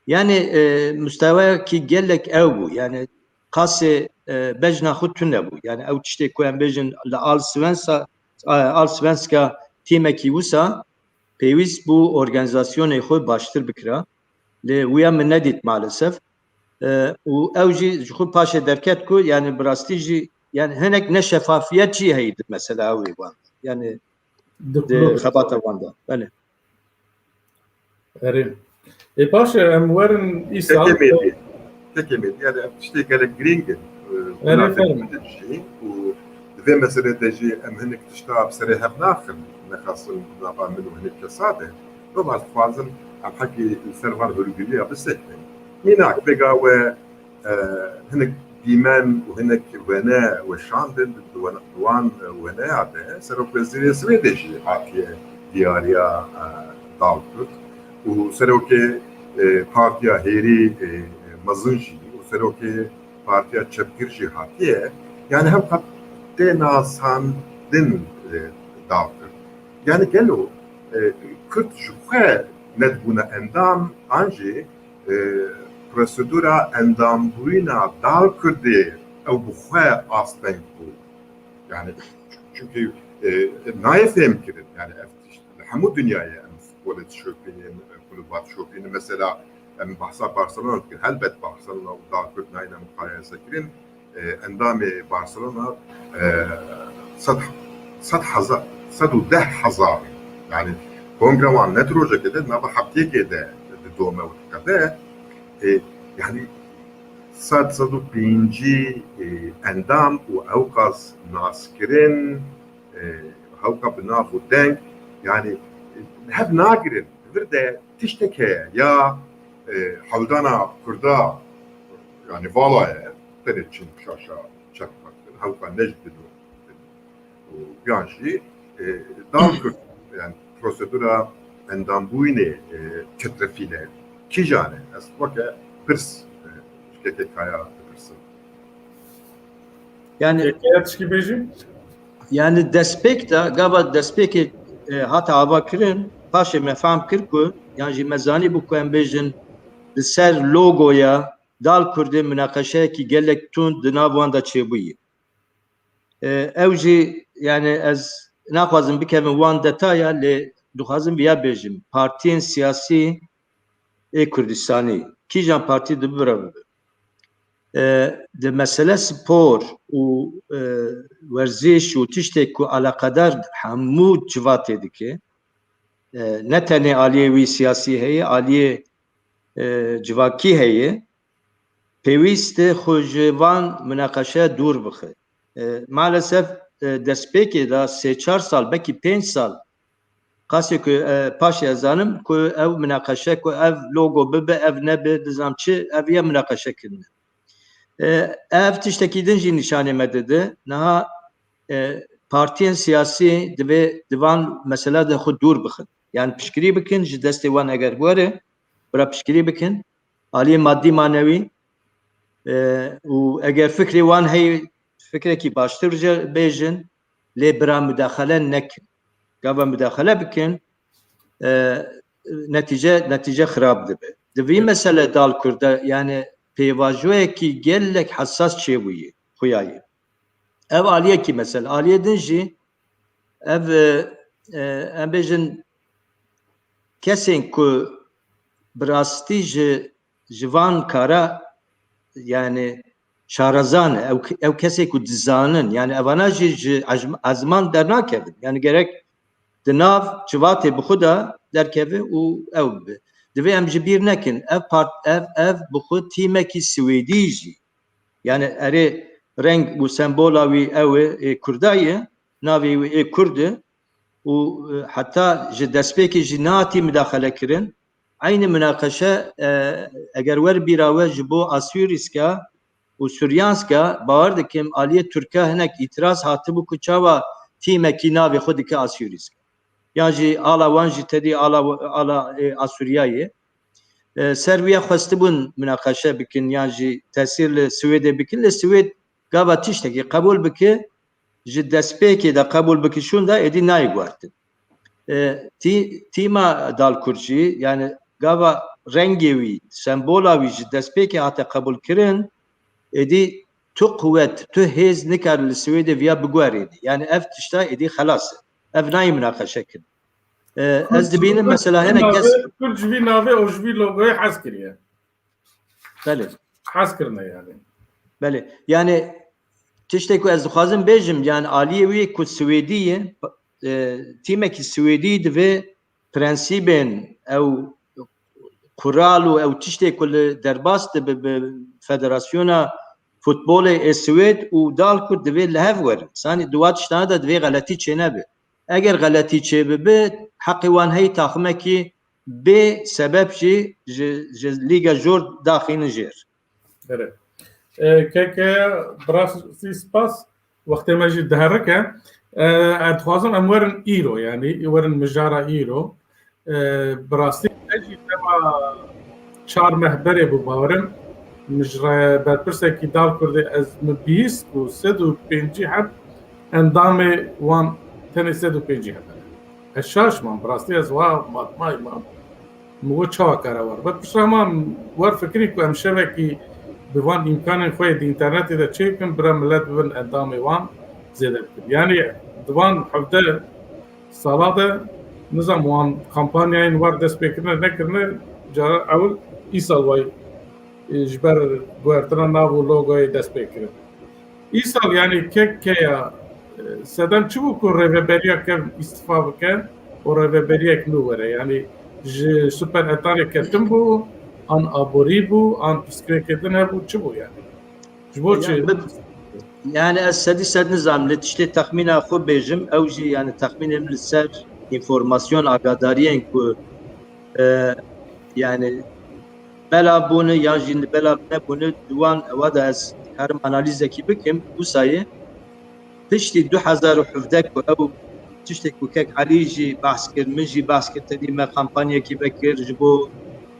yani müsteva ki gellek ev bu yani kase bejna xut tune bu yani ev tişte koyan bejin la al svenska timeki wisa pevis bu organizasyonu xwe baştır bikira li wiya min nedît maalesef û ew jî ji xwe paşê derket ku yani bi rastî jî yani hinek ne şeffafiyet jî heye mesela ew ê wan yani di xebata wan da belê Erê. Paşê em werin îsal Tekemedi. Yani işte gerek gringin. Erê ferm. و ve meselede jî em hinek tişta serê hev naxin nexasin nava min û hinek kesade domat xwazim em hekî ser van hûrgiliya bisekrin mînak pêga we hinek dîmen û hinek wene we şandin wan weneya de Serokvezîrê Swêdê jî hatiye diyariya dal kir û serokê partiya hêrî mezin jî û serokê partiya çepgir jî hatiye yani hem qet têna sandin dal kir yani gelo Kürt ji xwe nedbûne endam an jî prosedura endambûyîna dal Kurdê ew bi xwe asteng bû yani çünkü nayê fêm kirin yani hemû dünyayê em futbolê tişopînin kulübat şopînin mesela em bahsa Barcelona dikin helbet Barcelona û dal Kurd nayîne muqayese kirin endamê Barcelona 110,000 yani kongrewan net rojekê de nava hefteyekê de dome dikade yani 105 endam û ewqas naskirin hewqa bi nav û deng yani hev nagirin vir de tiştek heye ya hewdana Kurda yani valaye tenê çin şaşa çekmak hewqa nejdin yan jî dal Kurd yani prosedura endambûyînê çetrefîne kîjane ez weke pirs KKK'ya pirsın. yani tişkî bêjî yani despêk da gava despêkê hata ava kirin paşê me fehm kir ku yan jî me zanî bû ku em bêjin li ser logoya dal Kurdê münaqeşeyekî gelek tund di nav wan da çêbûyî ew jî yani ez naxwazim bikevim wan detaya lê dixwazim vêya bêjim partiyên siyasî ê Kurdistanî kîjan partî dibire bibe di mesele spor û werzîş û tiştek ku alaqedar hemû civatê dike ne tenê aliyê wî siyasî heye aliyê civakî heye pêwîst e xwe ji van münaqeşe dûr bixe maalesef destpêkê da 3-4 sal belkî 5 sal qasê ku paşê ez zanim ku ew münaqeşe ku ev logo bibe ev nebe dizam çi ev ye münaqeşe kirine ev tiştekî din jî nîşanê me dide niha partiyên siyasî divê divan mesela de xwe dûr bixin yani piştgirî bikin ji destê wan eger were bira piştgirî bikin aliyê maddî manewî û eger fikrê wan heye fikrekî baştir bêjin lê bira müdaxele nekin gava müdaxele bikin netîce xirab dibe di vî mesele dal Kurda yani pêvajoyekî gelek hesas çêbûyî xuyayî ev aliyekî mesela aliyê din jî ev em bêjin kesên ku bi rastî ji van kara yani şarazan ew kesê ku dizanin yani evana jî ji ezman dernakevin yani gerek di nav civatê bi xwe da derkeve û ew bibe divê em ji bîr nekin ev bi xwe tîmekî Swêdî jî yani erê reng û sembola wî ew ê Kurda ye navê wî ê Kurd e û heta ji destpêkê jî nehatî müdaxele kirin aynı münaqeşe eger wer bîra we ji bo asûrîska و سوریانسکا باور دکم آلیه ترکا هنک itiraz hatı bu kuçava timeki navi xudike Asyurisk. Yani ala vanji tedi ala Asyuriyayı. Serbiya xwestibûn münaqeşe bikin yani tesirli Swêdê bikin le Swêd gava tiştekî qebûl bike ji destpêkê de qebûl bikişûn da êdî nayê gwartin. Tîma dalkurcî yani gava rengê wî sembola wî ji destpêkê hate qebûl kirin êdî tu kuvvet tu hêz nikar li Swêdê viya bigwarî yani ev tişta êdî xelas e. Ev nayê münaqeşe kirin. Ez dibînim mesela hinek kes Kurd ji vî navê û ji vî logoyê hez kiriye. belê. Hez kirine yani. Belê. Yani tiştek ku ez dixwazim bêjim yani aliyê wî ku Swêdî ye tîmekî Swêdî divê prensîbên ew kural û ew tiştê ku li derbas dibe bi Federasyona Futbolê Swêd û Dalkurd divê li hev werin. Sanî duwa tiştana da divê xeletî çê nebe. Eger xeletî çê bibe heqê wan hey taxmekî bê sebeb jî ji Lîga Jor daxînin jêr. Evet. Keke brasî spas wextê me jî diherike ez dixwazim em werin îro yani werin mijara îro birastî ez jî dema çar mehberê bû bawerim mijra berpirsekî Dalkurdê ez min bîst û sed û pêncî heb endamê wan tenê sed û pêncî hebe. Ez şaşmam birastî ez wa matmayî mam mu çawa kare war bet pişaman war fikrî ku em şevekî bi van imkanên xwe di internetê de çê bikin bira millet bibin endamê wan zêde bikin. Yani di van hevde sala de nizam wan kampanyayên war dest pêkirine nekirine cara ew îsal way ji ber guhertina nav û logoyê dest pêkirin. Îsal yani keya sedem çi bû ku rêveberiya kev îstifa bike û rêveberiyek nû were yani ji super etanê ketin bû an aborî bû an pîskrêkirtin hebû çi bû yani ji bo çi Yani ez sedî sed nizam li tiştê texmîna xwe bêjim ew jî yani texmînêm li ser informasyon agadariyên ku yani bela bûne yan jî li bela nebûne diwan ewa da ez karim analîzekî bikim wîsayê piştî 2017 ku ew tiştek ku kek Elî jî behs kir min jî behs kir tedî me kampanyekî vekir ji bo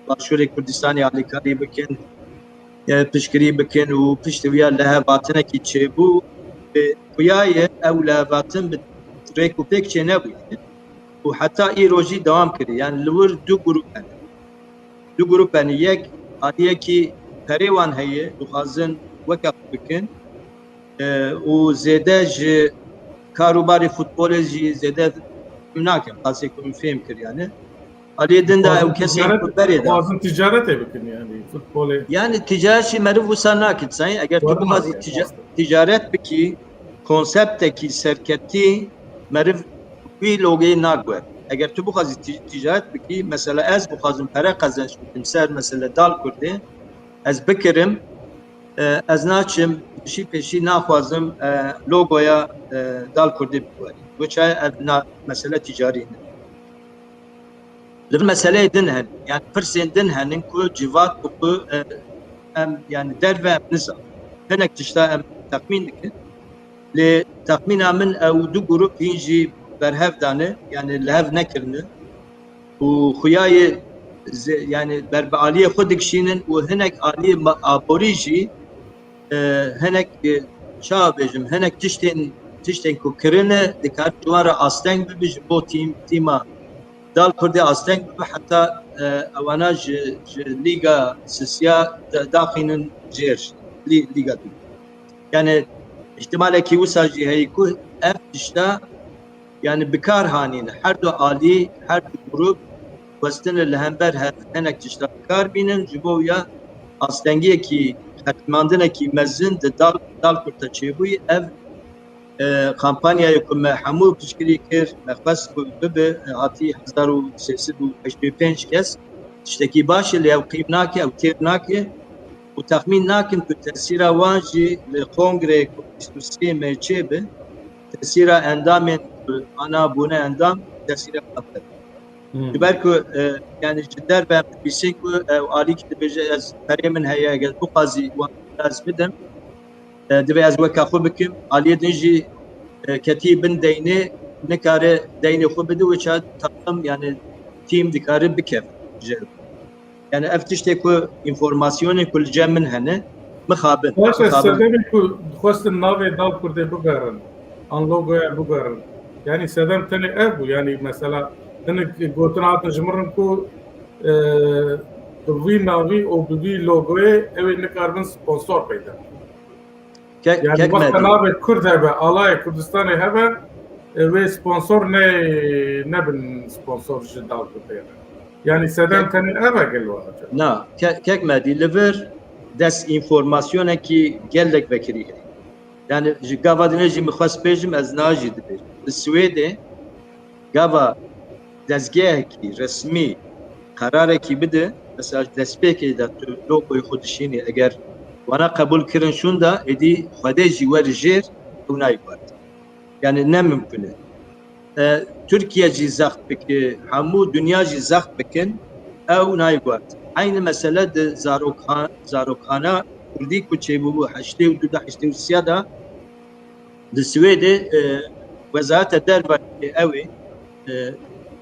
Başûrê Kurdistanê alîkarî bikin piştgirî bikin û piştî wiya lehevatinekî çêbû xuyayê ew lehevatin bi rêk û pêk çê nebûye û heta îro jî dewam kirî yani li wir du grup hene. Du grup hene yek aliyekî perê wan heye dixwazin weke bikin û zêde ji karûbarê futbolê jî zêde nakim qasê ku min fêm kir yani aliyê din de ew kesên ku berê de Bazı ticaret bikin yani futbolê yani ticaret meriv wisa nakit sayın eğer tu bixwazî ticaret bikî konseptekî serketî meriv wî logeyê nagwe. Eğer tu bixwazî ticaret bikî mesela ez bixwazim pere qezenç bikim ser mesela Dalkurdê ez bikirim ez naçim pişî pêşî naxwazim logoya Dalkurdê biwarî. Boçay ev mesela ticarî ne. Li meseleyê din hen yani pirsên din henin ku civat ku em yani derve em nizam. Hinek tişta em texmîn dikin. Lê texmîna min ew du grup hîn jî berhev dane yani li hev nekirine û xuyayê yani ber bi aliyê xwe dikişînin û hinek aliyê aborî jî hinek çawa bêjim hinek tiştên ku kirine dikar ciwan re asteng bibe ji bo tîma Dalkurdê asteng bibe heta ewana ji Lîga Sisya daxînin jêr Lîga dû. Yani ihtimalekî wisa jî heye ku ev tişta yani bikar hanîne her du alî her du grup westine li hember hinek tişta bikar bînin ji bo ya astengiyekî xetmandinekî mezin di Dalkurdda çêbûyî ev kampanyayê ku me hemû piştgirî kir me xwest ku bibe hatî 1385 kes tiştekî baş e lê ew qîm nake ew têr nake û texmîn nakin ku tesîra wan jî li Kongrê ku 23 me çêbe tesîra endamên ana bûne endam tesîra xwe ji ber ku yani ji derve bîsê ku ew alî dibêje ez perê min heye eger bixwazî wan از بدم دوی از وکا خو بکم عالیه دنجی کتی بن دینه نکاره دینه خو بده و چاد تمام yani تیم دکاره بکف yani eftişte ku informasyonu kul cemin hene mıhabın باش استدامي كو خواست النافي دال كردي بقارن ان لوغو بقارن يعني سدام تاني ابو يعني مثلا انك قوتنا عطن جمرن كو بوي نافي او بوي لوغو اوي نكاربن سبونسور بيدا يعني وقت نافي كرد هبه الاي كردستاني هبه اوي سبونسور نبن سبونسور جدال كردي يعني سدام تاني ابا قلوا نا كك مادي ليفر دس انفورماسيون کی gelek vekiri yani gava dineci mixwas pejim az naji dibir Swede gava dezgah ki resmi karar ki bide mesela despeki da logoyu xudişini eğer bana kabul kirin şunda edi xadeci verjir bunay var yani ne mümkün Türkiye cizaht peki hamu dünya cizaht pekin ev nay var aynı mesele de Zarokhana Kurdi kuçebu haşte ve duda haşte siyada de Swede Vezaret Derba evi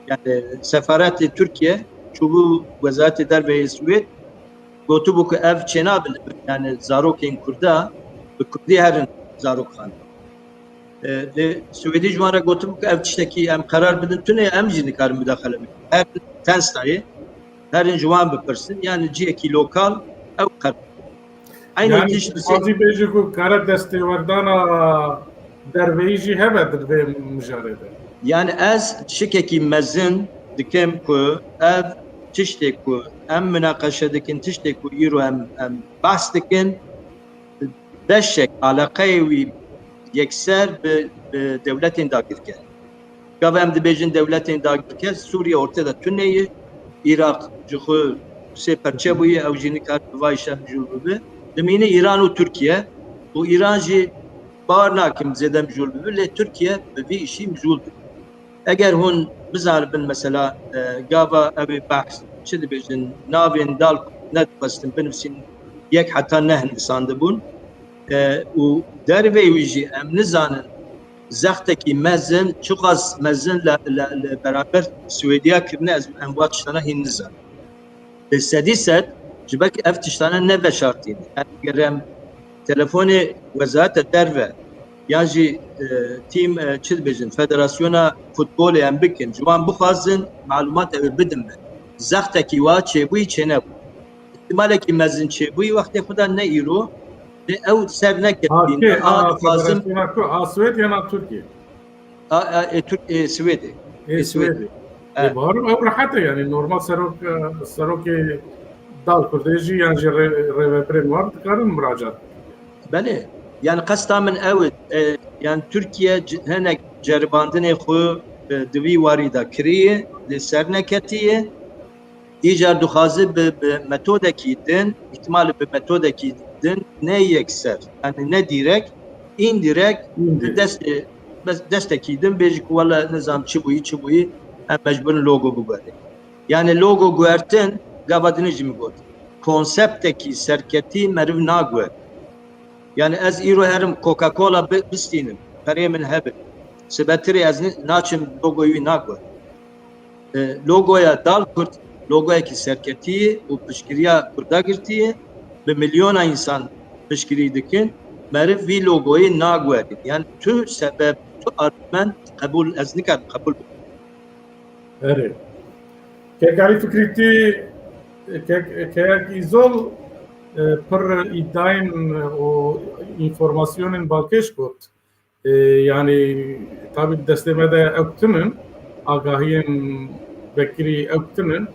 yani sefaret Türkiye çubu Vezaret Derba Swede gotu bu ev çenabil yani Zarokhin Kurda Kurdi herin Zarokhan de Swede jmara gotu bu ev tişteki em karar bidin tüne em jini kar müdahale her tenstayı her injuan bipirsin yani ciyeki lokal ev karar يعني قاضي بيجي كو كارت دستي وردانا درويجي هبه دربي مجارده yani az şikeki mezin dikem ku ev tişte ku em münakaşedekin tişte ku iro em bahsdekin deşek alakayı ve yekser be devletin dagirken gavem de bejin devletin dagirken Suriye ortada tüneyi Irak juhu se perçebuyi evjini kart vayşem julbe demine İran ve Türkiye bu İranji barnakim zedem julbe le Türkiye bir işi mjul eğer hun bizar bin mesela gava abi bahs çedi bejin navin dal net bastin benfsin yek hatta nehn sandibun u derve yiji em nizanın zahtaki mezin çok az mezinle beraber Suediye kirne ez envat şana hin nizan istediyse jibek ev tiştana neve şartıydı yani gerem telefonu Vezaret Derve yani tim çizbejin federasyona futbol yan bikin juan bu xazın malumat ev bidim ben zahtaki wa çebuy çene ihtimale ki mezin çebuy vakti xuda ne iro de ev ser ne kettin fazım Swede yana Türkiye Swede بارم او راحته يعني نورمال سروك دال كرديجي يعني ريفرين وارد كارن مراجعة بله yani kastamen evet yani Türkiye henek ceribandine xu divi varida kriye de serneketiye icar duhazi be metodeki din ihtimali be metodeki din ne yekser yani ne direkt indirekt desteki din bejik valla nizam çibuyi mecbur logo bu böyle yani logo guertin gabadını jimi got konsepteki serketi merv nagwe yani az iro herim Coca-Cola bistinim karemin hebe sebetri az naçim logoyu nagwe logoya dal kurt logoya ki serketi u pişkiriya kurda girtiye ve milyona insan pişkiri dikin merv vi logoyu nagwe yani tü sebep tü argument kabul az nikad kabul أري كقالي فكرتي كإزول پر إداين و إنفورماسيون بالكش كوت يعني طبعا دستمده أكتمن آگاهين بكري أكتمن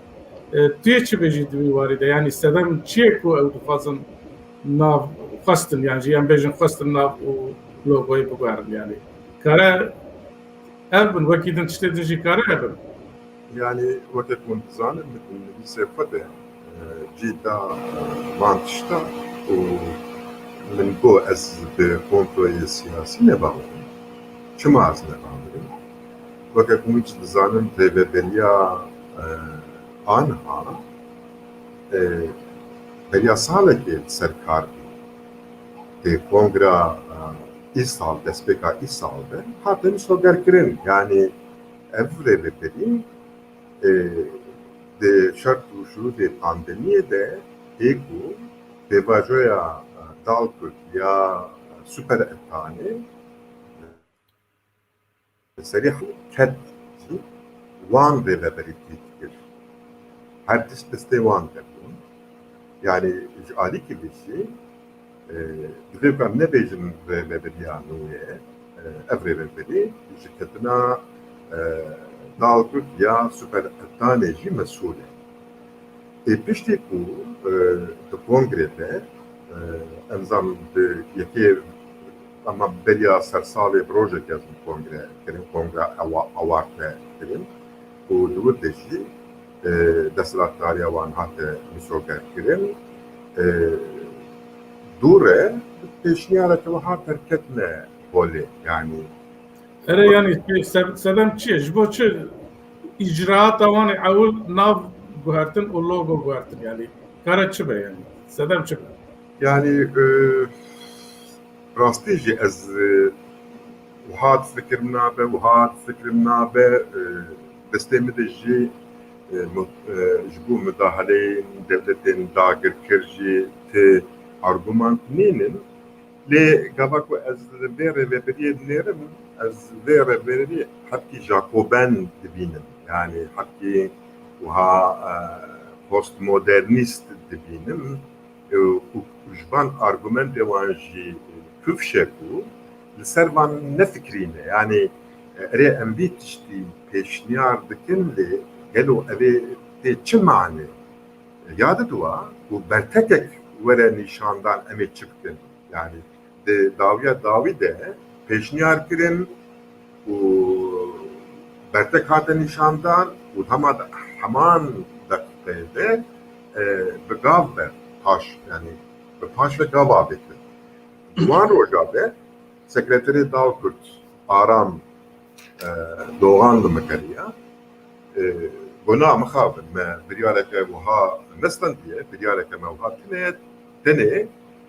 تيش بيجي دوي واردة يعني استدام تشيكو أو تفاصل ناف خستن يعني جيان بيجن خستن ناف ولوغوي بقارن يعني كارا ألبن وكيدن تشتدجي كارا ألبن يعني وقت منتظر مثل السيفة جيدا مانتشتا ومن بو از بكونتروي السياسي نبغى شو ما از نبغى وقت منتظر تبدليا آنها بليا سالك سركار کنگرا ایسال دستپیکا ایسال به هاتن سوگر کرن یعنی evre bebeğin de şart şuru de pandemiye de ego devajoya dalkut ya süper etane serih ket wan ve beberitiktir. Her diste wan derdim. Yani ali kibisi Dibem ne bejim ve beberiyanuye evre beberi şirketine dalkut ya süper ettaneci mesule. Pişti ku de kongrede enzam de yeki ama belya sersali proje yazım kongre kerim kongre avarte kerim ku duvar deşi deslatariya wan hatta misoger kerim dure peşniyara ki ha terketne bolê yani yani sedem çi ji bo çi icraat awan ewl nav guhertin û logo guhertin yani kara çi be yani sedem çi be yani rastî jî ez wiha fikrim nabe wiha fikrim nabe destê min de jî ji bo müdahaleyên devletên dagirkir jî tê argument nînin lê gava ku ez vê rêveberiyê dinêrim ez vê rêveberiyê heqî Jacoben dibînim yani heqî wiha postmodernîst dibînim û ji van argumentê wan jî kufşe ku li ser van nefikrîne yani erê em vî tiştî pêşniyar dikin lê gelo evê tê çi manê yad dua û bertekek were nîşandan em ê çi bikin yani de dawiya dawî de pêşniyar kirin û bertek hate nîşandan û heman dakikayê de bi gav ber paş yani bi paş ve gav avêtin. Wan roja de sekreterê Dalkurt Aram Doğan li Mekeriya gona mixabin me biryareke wiha nestandiye biryareke me wiha tenê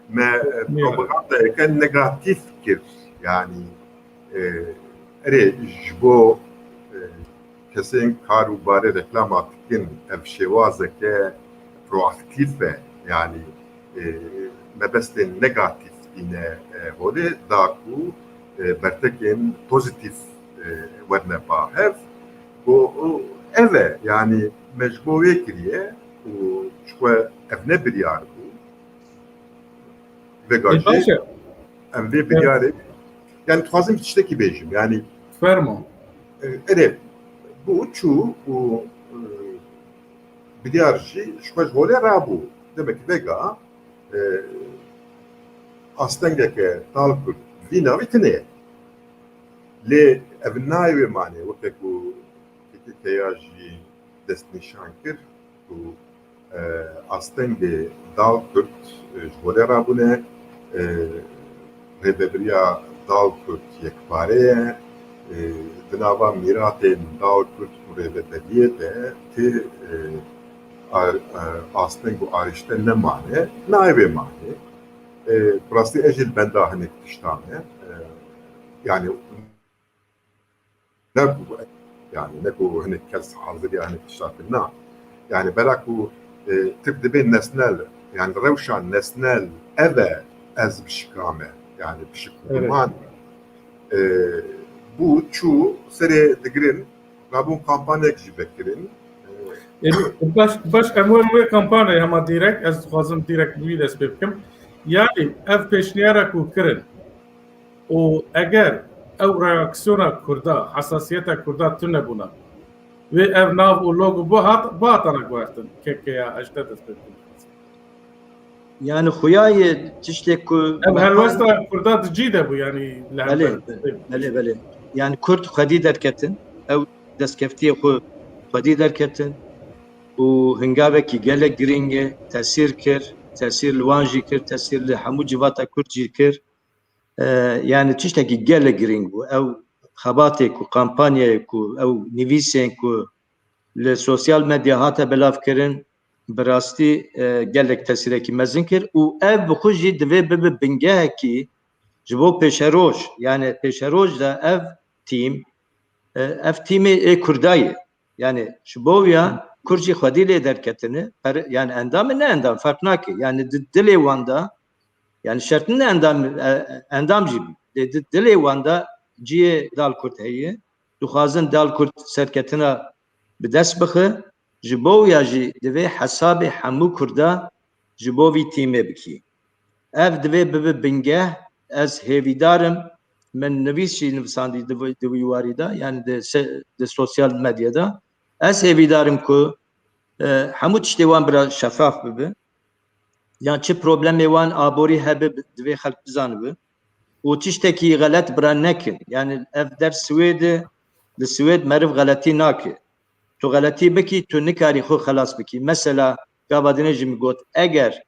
me propagandayeke negatif kir yani erê ji bo kesên kar û barê reklama dikin ev şêwazeke proaktif e yani mebestên negatif dîne holê da ku bertekên pozitif werne bahev û ev e yani me ji bo wê kiriye û ji xwe ev ne biryar bû vê em vê biryarê yani dixwazim tiştekî bêjim yani fermo erê bu çû û biryar jî ji xwe ji holê rabû demek vêga astengeke Dalkurt vî navê tune lê ev nayê wê manê weke ku PKK'ya jî destnîşan kir û astengê Dalkurt ji holê rabûne rêveberiya Dalkurt yekpare ye di nava mîratên Dalkurt û rêveberiyê de tê asteng û arîşte nemane nayê wê manê rastî ez jî li benda hinek tiştan e yani ne ku yani ne ku hinek kes haziriya hinek tiştatin na yani bela ku tip dibe nesnel yani rewşa nesnel eve ez bişikame yani bişikuman bu çû serê digirin rabûn kampanyek jî vekirin baş em wê kampanyayê hema dîrek ez dixwazim dîrek wî dest pê bikim yani ev pêşniyara ku kirin û eger ew reaksiyona Kurda hesasiyeta Kurda tune bûna wê ev nav û logo bu hatana guhertin kekeya eşte dest pê bikim yani xuyayê tiştek ku ev helwesta Kurda dicî de bû yani belê yani Kurd xwedî derketin ew destkeftiyê xwe xwedî derketin û hingavekî gelek giring e tesîr kir tesîr li wan jî kir tesîr li hemû civata Kurd jî kir yani tiştekî gelek giring bû ew xebatê ku kampanyayê ku ew nivîsên ku li sosyal medya hate belavkirin براستی gelek tesireki mezin kir û ev bi xwe jî divê bibe bingehekî ji bo pêşeroj, yani pêşeroj da ev tîmê Kurdayê, yani ji bo ya Kurd jî xwedî lê derketini, yani endamê ne endam fark nake, yani dilê wan da, yani şertin ne endam jî bî dilê wan da ciyê dal Kurd heye, dixwazin dal Kurd serketina bi dest bixe, ji bo ya jî divê hesabê hemû Kurda ji bo vî tîmê bikî. Ev divê bibe bingeh, ez hêvîdarim, min nivîs jî nivîsandî di wî warî da, yani di sosyal medyada, ez hêvîdarim ku hemû tiştê wan bira şeffaf bibe, yan çi problemê wan aborî hebe divê xelk bizanibe, û tiştekî xelet bira nekin, yani ev der Swêdê, li Swêd meriv xeletî nake. Tu xeletî bikî, tu nikarî xwe xelas bikî. Mesela gava dinê jî min got, eger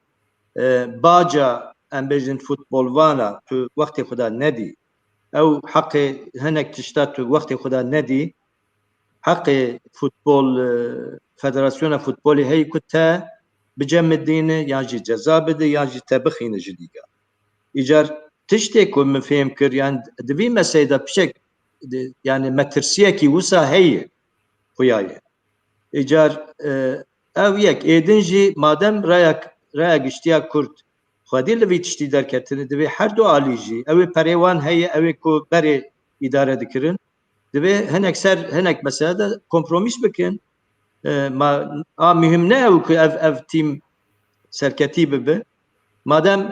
baca em bêjin futbolvana tu wextê xwe da nedî, ew heqê hinek tişta tu wextê xwe da nedî, heqê futbol Federasyona Futbolê heye ku te bicemidîne yan jî ceza bide yan jî te bixîne ji dîga. Îcar tiştê ku min fêm kir, yani di vî meselê de pişek, yani metirsiyekî wisa heye xuyayê. Îcar ev yek êdin jî madem raya giştiya Kurd xwedî li vî tiştî derketini, divê her du alî jî ew ê perê wan heye, ew ê ku berê îdare dikirin, divê hinek mesele de kompromîs bikin. Mühim ne ew ku ev tîm serketî bibe. Madem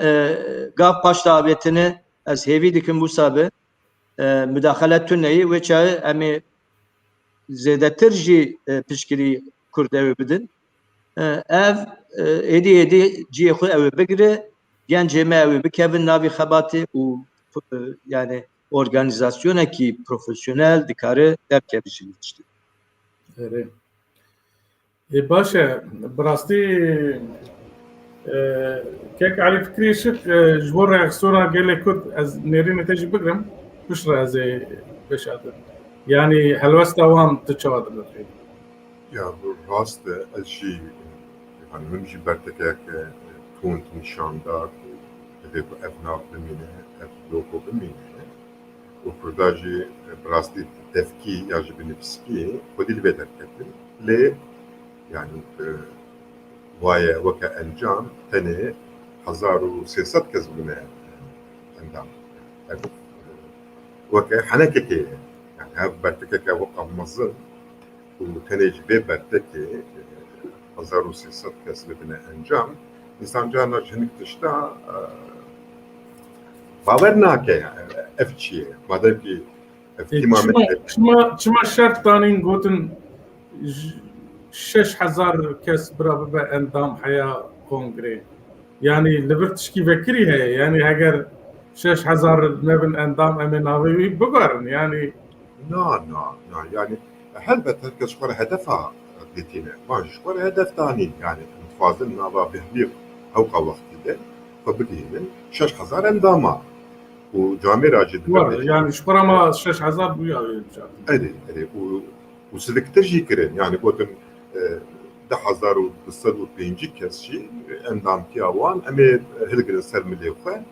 gav paş davetini ez hêvî dikim wisa bi müdaxelet tu neyê, wê çaye em ê zêdetir jî piştgirî Kurd ew bidin. Ev êdî ciyê xwe ew bigire, gencê me ew bikevin navê xebatê û yani organizasyonekî profesyonel dikare derkevî ji tiştê. باشه براستی کێک علی فکری شک ji bo reaksiyona gelê Kurd ez nêrînê te jî bigirim piştre ez ê pêşatin, yani helwesta wan tu çawa dibî? Ya rast e ez jî hani min jî bertekek tund nîşanda divê ku ev nav bimîne, ev logo bimîne û Kurda jî bi rastî tevkî ya ji binivîskiyê xwedî li vê derketin lê yani waye weke encam tenê 1300 kes bûne endam. Weke henekekê ye, yani hev bertekeke weqa mezin û tenê ji vê bertekê 1300 kes bibine encam, însan carna ji hinek tişta bawer nake, yani ev çi ye, madem ki ev tîma me çima şert danîn gotin 6000 kes bira bibe endam heya kongrê, yani li vir tişkî vekirî heye, yani heger 6000 nebin endam em ê navê wî bigarin, yani na yani helbet herkes ji xwe re hedefa dîtîne, wan ji xwe re hedef danîn, yani dixwazin nava bihlî hewqa wextî de xwe bigihînin 6000 endama û camê ra jî yani ji xwe re ma 6000 bûya wê erê û siliktir jî kirin, yani gotin 10205 kes jî endamtiya wan em ê hilgirin ser milê xwe,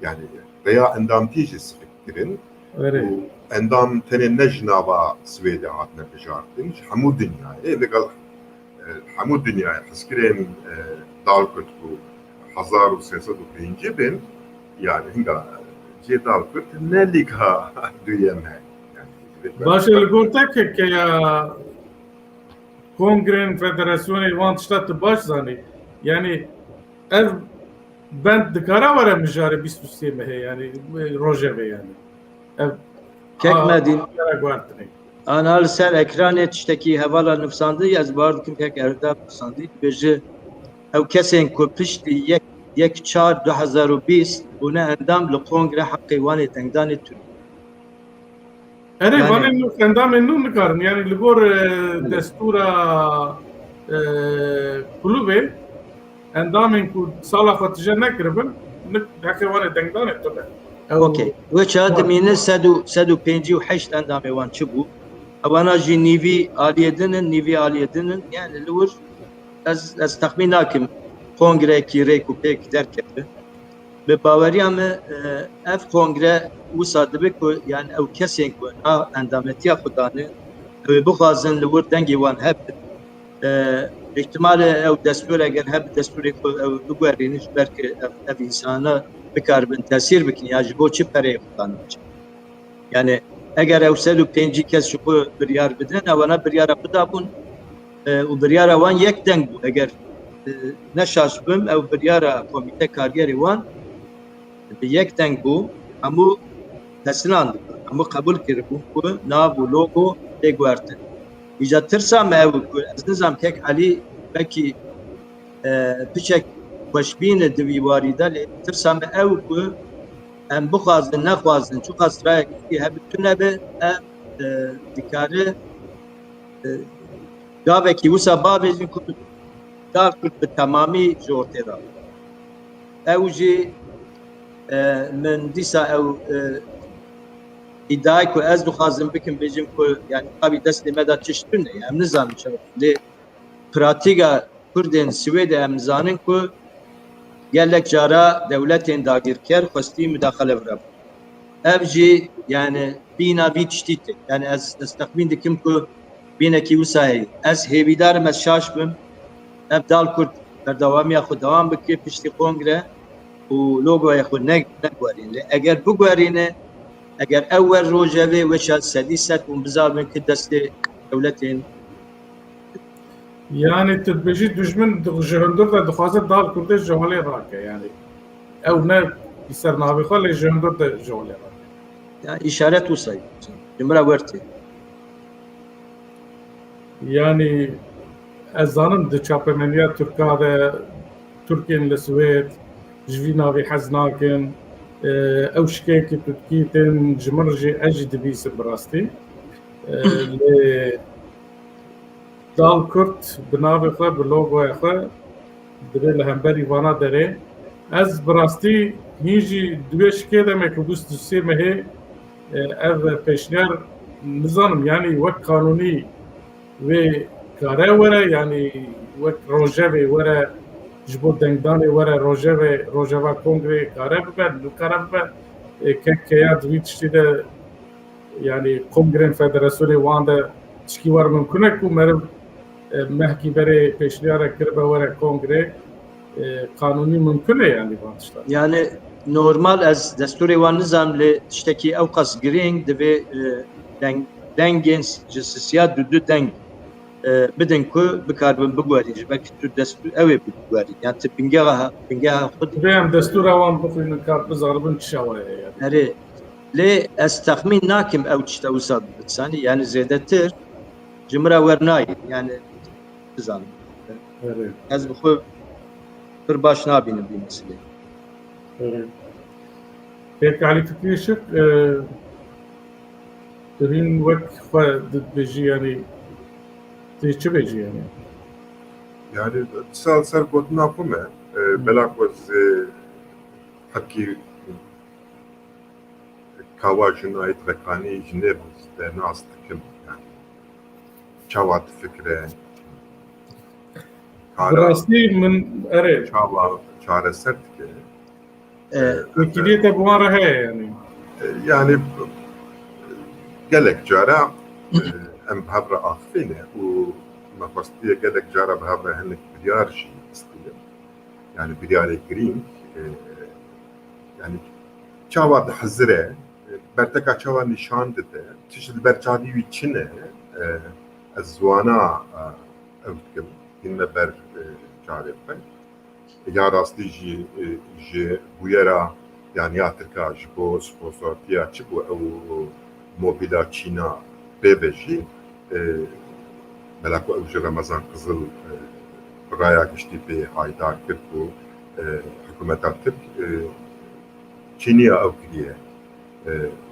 yani reya endamtî jî silik kirin û endam tenê ne ji nava Swêdê hatine bijartin, ji hemû dinyayê legal hemû dinyayê hezkirên dal Kurd ku 1305 bin, yani hinga cê dal Kurd ne lîga duyem he. باشه li gor te kekeya kongrên federasyonê wan tişta tu baş zanî, yani ev bend dikare were mijarê 23 mehê, yani rojevê, yani ev Kek medîn gwartinê. ana li ser ekranê tiştekî hevala nivîsandî, ez bar dikim kek erdab nivîsandî, dibêje ew kesên ku piştî 1/4/2020 bûne endam li kongre heqê wan ê tengdanê Tirkiye. Erê Yani- vanê nû endamên nû nikarin, yani li gor destûra kulûbê endamên ku sala xwe tije nekiribin, heqê wan ê tengdanê tune. Okey. Wê dimîne 158 endamê wan çi bû? Ewana jî nîvî aliyê dinin, yani li wir از تخمین ناکم کنگره کی ریک و پیک درکه به باوریا me ev kongre wisa dibe ku yani ew kesên ku endametiya xwedanê ew bixwazin li wir dengê wan hebin ihtimal ew destûr eger heb destûrê ku ew bigwerînin ji ber ku ev insana bikaribin tesîr bikin ya ji bo çi pereyê xwedan biçin yani eger ew sed û pêncî kes ji xwe biryar bidin ewana biryara xwe dabûn û biryara wan yek deng bû eger neşaş bim ew biryara komîte kargerê wan bi yek deng bû hemû teslan dikir hemû qebûl kiribûn ku nav û logo tê gwertin îja tirsa me ew ku ez nizam kek Elî belkî piçek xweşbîn di vî warî de lê tirsa me ew ku em bixwazin nexwazin çû qasirayekî hebû tune be ev dikare gavekî wisa bavêjin ku dar kurt bi temamî ji ortê da ew jî من دیسا او iddiayı ku ez dixwazim bikim bêjim ku yani tabi destê me da çiştin ne em nizanim çi lê pratika Kurdên Swêdê em nizanin ku gelek cara dewletên dagîrker xwestî müdaxele bira ev jî yani bîna vî tiştî tê yani ez texmîn dikim ku bînekî wisa heye ez hêvîdarim ez şaş bim ev dal Kurd berdewamiya xwe dewam bike piştî kongre û logoya xwe negwerîne eger bigwerîne eger ew wer rojevê weşa sedî set û bizabin ki destê dewletên yani tu dibêjî dijmin ji hundir de dixwaze dal Kurdê ji holê rake yani ew ne îser navê xwe lê ji hundir de ji holê rake yani işaret wisa cimra wertê yani ez zanim di çapemeniya Tirka de Tirkên li Swêd ji vî navê hez nakin ew şikayekî tu dikî tên ji min jî ez jî dibîsim bi rastî lê dal Kurd bi navê xwe bi logoya xwe dibe li hemberî vana derê ez bi rastî hîn jî divê şikê demek ku bûst sê mehê ev pêşniyar nizanim yani wek kanûnî wê kare were yani wek rojevê were ji bo dengdanê were rojeva kongrê kare bibe nikare bibe keya di vî tiştî de yani kongrên federasyonê wan de tişkî wer mimkûn e ku meriv mehkî berê pêşniyarek kiribe were kongrê kanûnî mimkûn e yani van tiştan yani normal ez destûrê wan nizam lê tiştekî ew qas girîng divê dengên ji sisiya du deng bidin ku bikaribin bigwerîn ji ber tu destûr ew ê bigwerîn yani tu pingeha xwe divê em destûra wan bixwînin kar bizaribin çi şewa ye yani herê lê ez texmîn nakim ew tişta wisa bitsanî yani zêdetir ji min re wernayê yani bizanim ez bi xwe pir baş nabînim vî meselê pêk Elî Fikrî şik hîn wek xwe dibêjî yani tê çi bêjî yani Yani ser gotina xwe me bela ku ez hekî kawa jinayet vekanî ji nêr te nas dikim yani çawa difikire bi rastî min erê çawa çareser dike wekîliyê te bi wan re heye yani yani gelek cara em havra axivîne û me xwestiye gelek cara bi havra hinek biryar jî istiye yani biryarê girîng yani çawa dihezire berteka çawa nîşan dide tişt li ber çavî wî çi ne ez wana ew dikim hîn me ber carê xwe ya rastî jî ji bûyera yani ya Tirka ji bo sponsortiya çi bû ew mobîla Çîna bêbe jî bela ku ew ji Remezan Qizil raya giştî pê haydar kir û hikûmeta Tirk Çîniya ew kiriye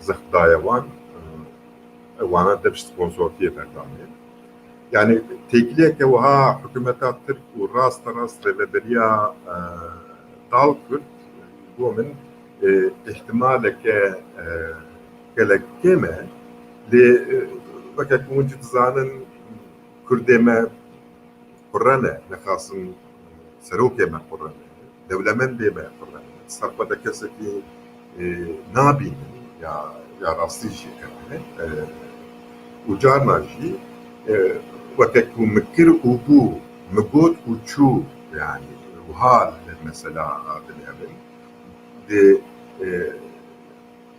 zexdaya wan wana dev sponsortiye berdamê yani têkiliyeke wiha hikûmeta Tirk û rasta rast rêveberiya dal Kurd bo min ihtimaleke gelek kêm e lê wekek hûn jî dizanin Kurdê me قرانه نخاسم سروكي ما قرانه دولمندي ما قرانه صرفة كسكي نابين يا راستي شي كمان وجارنا جي وكاكو مكر وبو مقود وشو يعني وهال المسألة هذا الأمر دي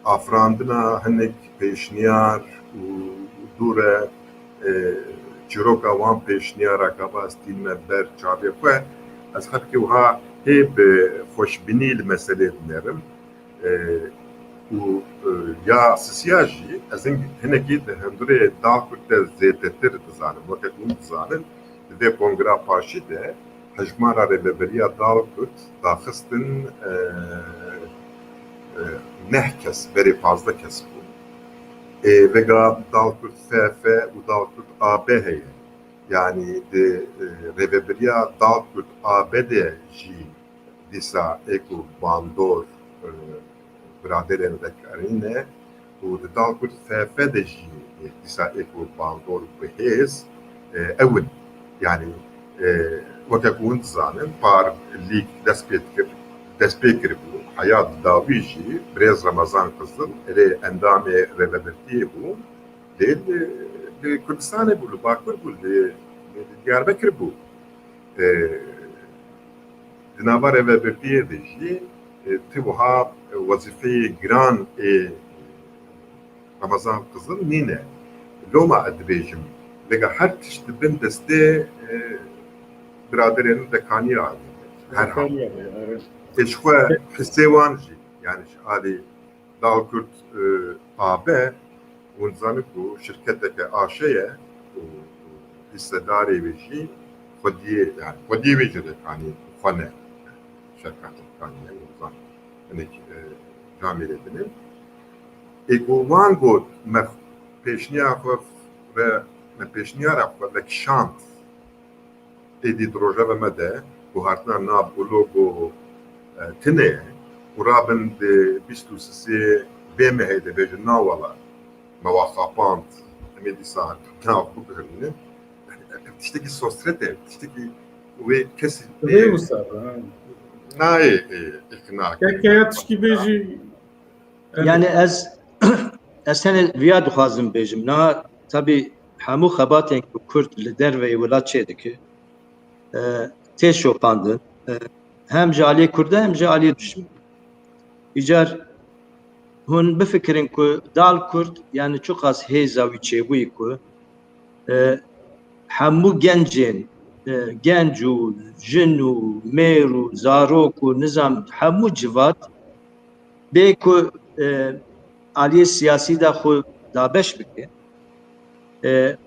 أفراندنا هنك بيشنيار ودورة چیروکا وان پیشنیارا کباس تیم بر چابی خواه از خط که وها هی به خوشبینی المسئله دنرم و یا سیاسی از این هنگی ده هندوره داغ کرده زیده تر دزانم وقت اون دزانم ده کنگرا پاشی ده هجمارا رببریا داغ کرد داخستن نه کس بری فازده کس بود vega dalkurt FF و dalkurt AB heye. Yani de revebriya dalkurt AB de ji disa eko bandor braderen vekarine و de dalkurt FF de ji disa eko bandor behez evvel yani وكاكون زانن بار ليك دسبيكر hayat daviji brez Ramazan kızıl ele endame relevantiye bu de Kürdistan'e bu Bakur bu de Diyarbakır bu dinavar relevantiye de ji tibuha vazife gran Ramazan kızıl nine loma adbejim lega her tişti ben deste biraderin de kaniya her eşkwa hisevanji yani ali Dalkurt AB ونزانك شركتك آشية hissedari ve şey خديه يعني خديه وجدت يعني خانة شركات الثانية ونظام هناك جامعة دنيا إيقوان قد ما بيشنيا خف و ما بيشنيا رفض لك شانت إيدي دروجة ومدى وهارتنا ناب ولوغو تنه ورابن دي بيستو سسي بيمه هيدا بيجن ناولا مواخابانت ميدي ساعت ناو بكرنه تشتكي سوستريتي تشتكي وي كسي ايه وصار ناي اقناع كيات تشكي بيجي يعني از هن ویا دخوازم بیجم نا tabi همو خباتین که کرد لدر و ولاد چه دکه تیز شوپاندن هم جالی کرده هم جالی دشمن ایجار هون بفکرین که دال کرد یعنی çok az هیزاوی چه بوی که همو genç و جن و میر و زاروک و نظام همو جواد به که عالی سیاسی دا خود دابش بکه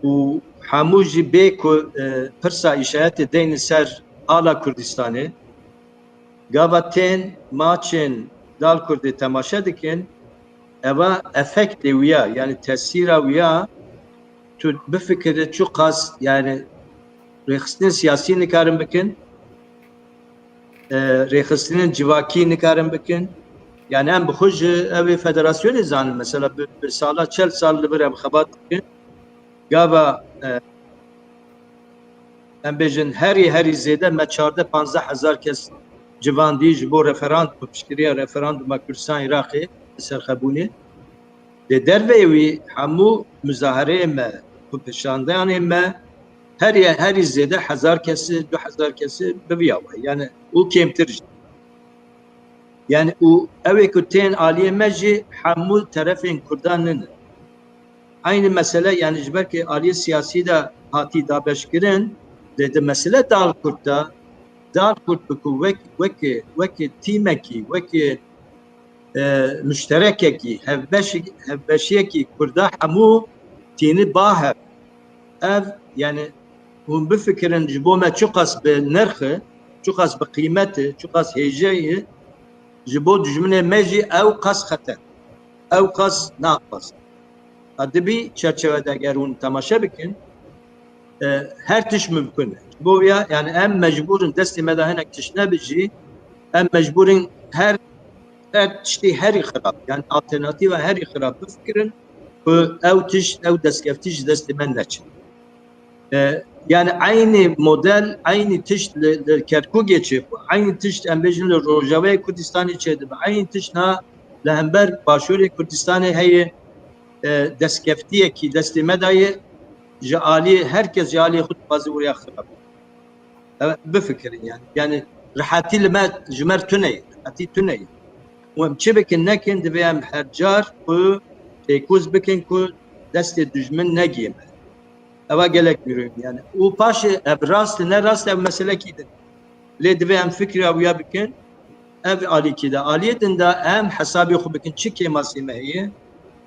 و همو جی به که پرسا اشایت دین سر آلا کردستانه گاواتین ماچین دال کرده تماشا دکن اوا افکت ویا یعنی تاثیر ویا تو بفکره چو قاس یعنی ریخستین سیاسی نکارم بکن ریخستین جواکی نکارم بکن yani hem bu hoş evi federasyonu zanım mesela bir sala 40 salı bir ev xabat ki gava hem bejin her zede me 14000 kes civandi jibo referandum pişkiriya referandum Kürdistan Irak'ı serxabuni de dervevi hamu müzahare me bu peşanda yani me her zede 1000 kesi 2000 kesi beviya yani o kemtir yani o evekutin aliye meci hamu tarafın Kurdan'ın aynı mesele yani belki aliye siyasi de hati da beşkirin dedi mesele dal Kurt'ta dal Kurt bu veki timeki veki müşterekeki hevbeşiyeki Kurda hamu tini bahar ev yani bu fikrin jibome çok az bir nerxi çok az bir kıymeti çok az heceyi جبو دجمنه مجی او قص خطر او قص ناقص ادبی çerçevede eğer onu tamaşa bikin her tiş mümkün bu ya yani en mecburun destimede henek tiş ne bici en mecburun her tişti her xirab yani alternatif her xirab fikrin bu ev tiş ev deskeftiş destimen neçin Yani aynı model, aynı tişt Kerkuk geçip, aynı tişt embejin Rojava Kurdistan'ı çedib, aynı tişt na lehember başuri Kurdistan'ı heye deskeftiye ki destemedayı jali herkes jali xud bazı oraya xırab. بفكر يعني رحاتي لما جمر تني رحاتي تني ومشبك النكن دبيام حجار و تيكوز بكن كو دست دجمن نجيم أبا قالك بيرون يعني وباش براست نراست أو مسألة كده ليه دبيام فكرة أو يا بكن أب علي كده علية إندا أهم حسابي خو بكن شكي ماسيمة هي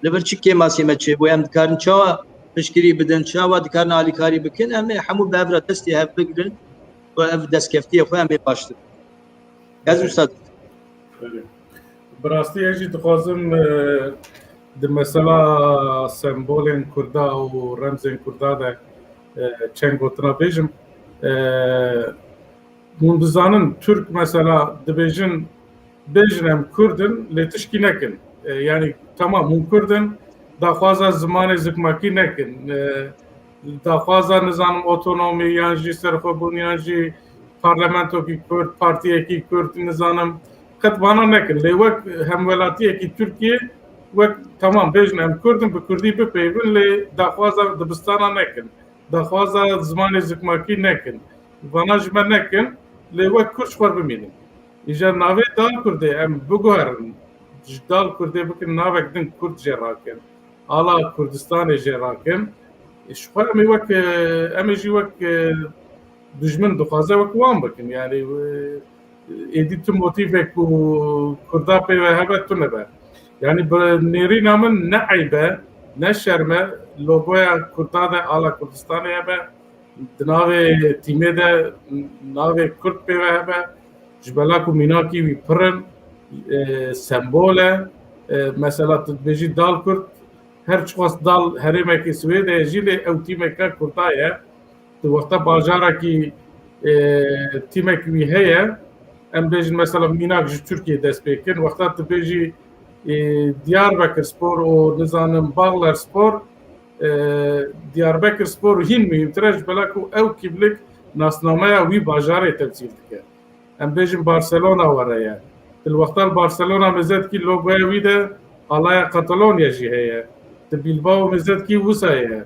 لبر شكي ماسيمة شيء ويام دكارن شوا مشكلي بدن شوا دكارن علي كاري بكن أم حمو بابرة دستي هاف بقدرن و دستكفتي خوام باشتر از استاد براستی اجی دخوازم د مثلا سمبولین کردا و رمزین کردا ده چند گوتنا بیجم من بزانن ترک مثلا دبیجن بیجنم کردن لیتشکی نکن yani tamam من کردن دخوازا زمان زکماکی نکن دخوازا نظام اوتونومی یانجی سرخوبون یانجی parlamento ki Kürt, partiye ki Kürt nizanım katbana nekin. Le vek hemvelatiye ki Türkiye vek tamam bejn em Kürt'ün bi Kürdi bi peyvin le daxwaza dibistana nekin. Daxwaza zmanê zikmakî nekin. Vana ji me nekin le vek Kürt xwar bimînin. Îja navê dal Kurdê em biguherin. Ji dal Kurdê bikin navek din Kürt jê rakin. Ala Kurdistanê jê rakin. Ji xwe em ê wek em ê jî wek دجمن دخوازه وکوان بکن یعنی ایدی تو موتیفه کو کردا پیوه هبه تو نبه یعنی نیری نامن نه عیبه نه شرمه لوگویا کردا ده آلا کردستانه هبه دناوه تیمه ده ناوه کرد پیوه هبه جبلا کو میناکی وی پرن سمبوله مثلا تدبیجی دال کرد هر چخواست دال هرمه که سویده جیل او تیمه که کردایه وقتا باجارا کی تیمک وی هەیە ئەم بێژن مەسەڵەن میناک ji Türkiye dest pêkin wexta tu bêjî Diyarbekir Spor û nizanim Bagler Spor Diyarbekir Spor hîn mühîmtir ji bela ku ew kîblik nasnameya wî bajarê temsîl dike em bêjin Barcelona were ye til wexta Barcelona mêzetkî logoya wî de alaya Katalonya jî heye til Bilbao mêzetkî wisa ye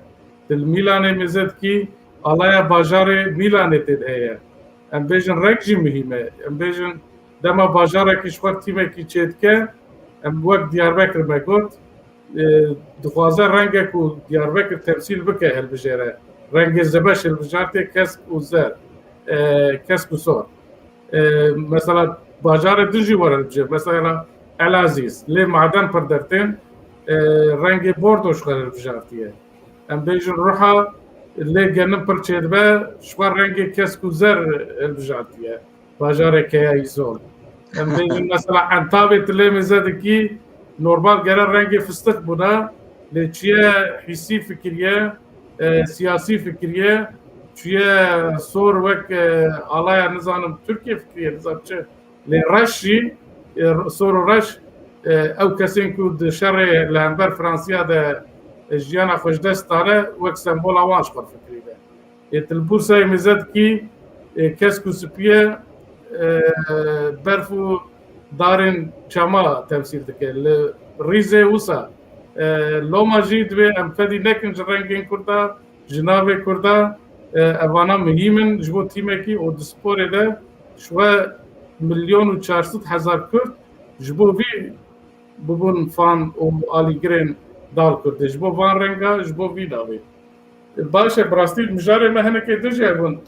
til Milanê mêzetkî alaya bajarê Milanê tê heye em bêjin reng jî mühîm e em bêjin dema bajarekî ji xwe tîmekî çêdike em wek Diyarbekir me got dixwaze rengek û Diyarbekir temsîl bike hilbijêre rengê zebeş hilbijartê kesk û zer kesk û sor mesela bajarê din jî were hilbijêr mesela Elaziz lê maden pir dertên rengê bordo ji xwe hilbijartiye em bêjin Ruha lê genim pir çêdibe ji xwe rengê kesk û zer hilbijartiye bajarek heye îzol em bêjin mesela Entabê tu lê mêze dikî normal gere rengê fistik bûne lê çiye hîsî fikiriye siyasî fikiriye çiye sor wek alaya nizanim Türkiye fikiriye nizam çi lê reş jî sor û reş ew kesên ku di şerê li hember Fransiya de jiyana xwe ji dest dane wek sembola wan ji xwe fikirî be ê til Bursayê mêze dikî kesk û spiye berf û darên çema temsîl dike li Rîzê wisa Loma jî divê em fedî nekin ji rengên Kurda ji navê Kurda evana mihîm in ji bo tîmekî û di sporê de ji xwe milyon û 400,000 Kurd ji bo vî bibûn fan û alîgirên dal Kurdê ji bo van renga ji bo vî navê baş e bi rastî mijarê me hinekê din jî hebûn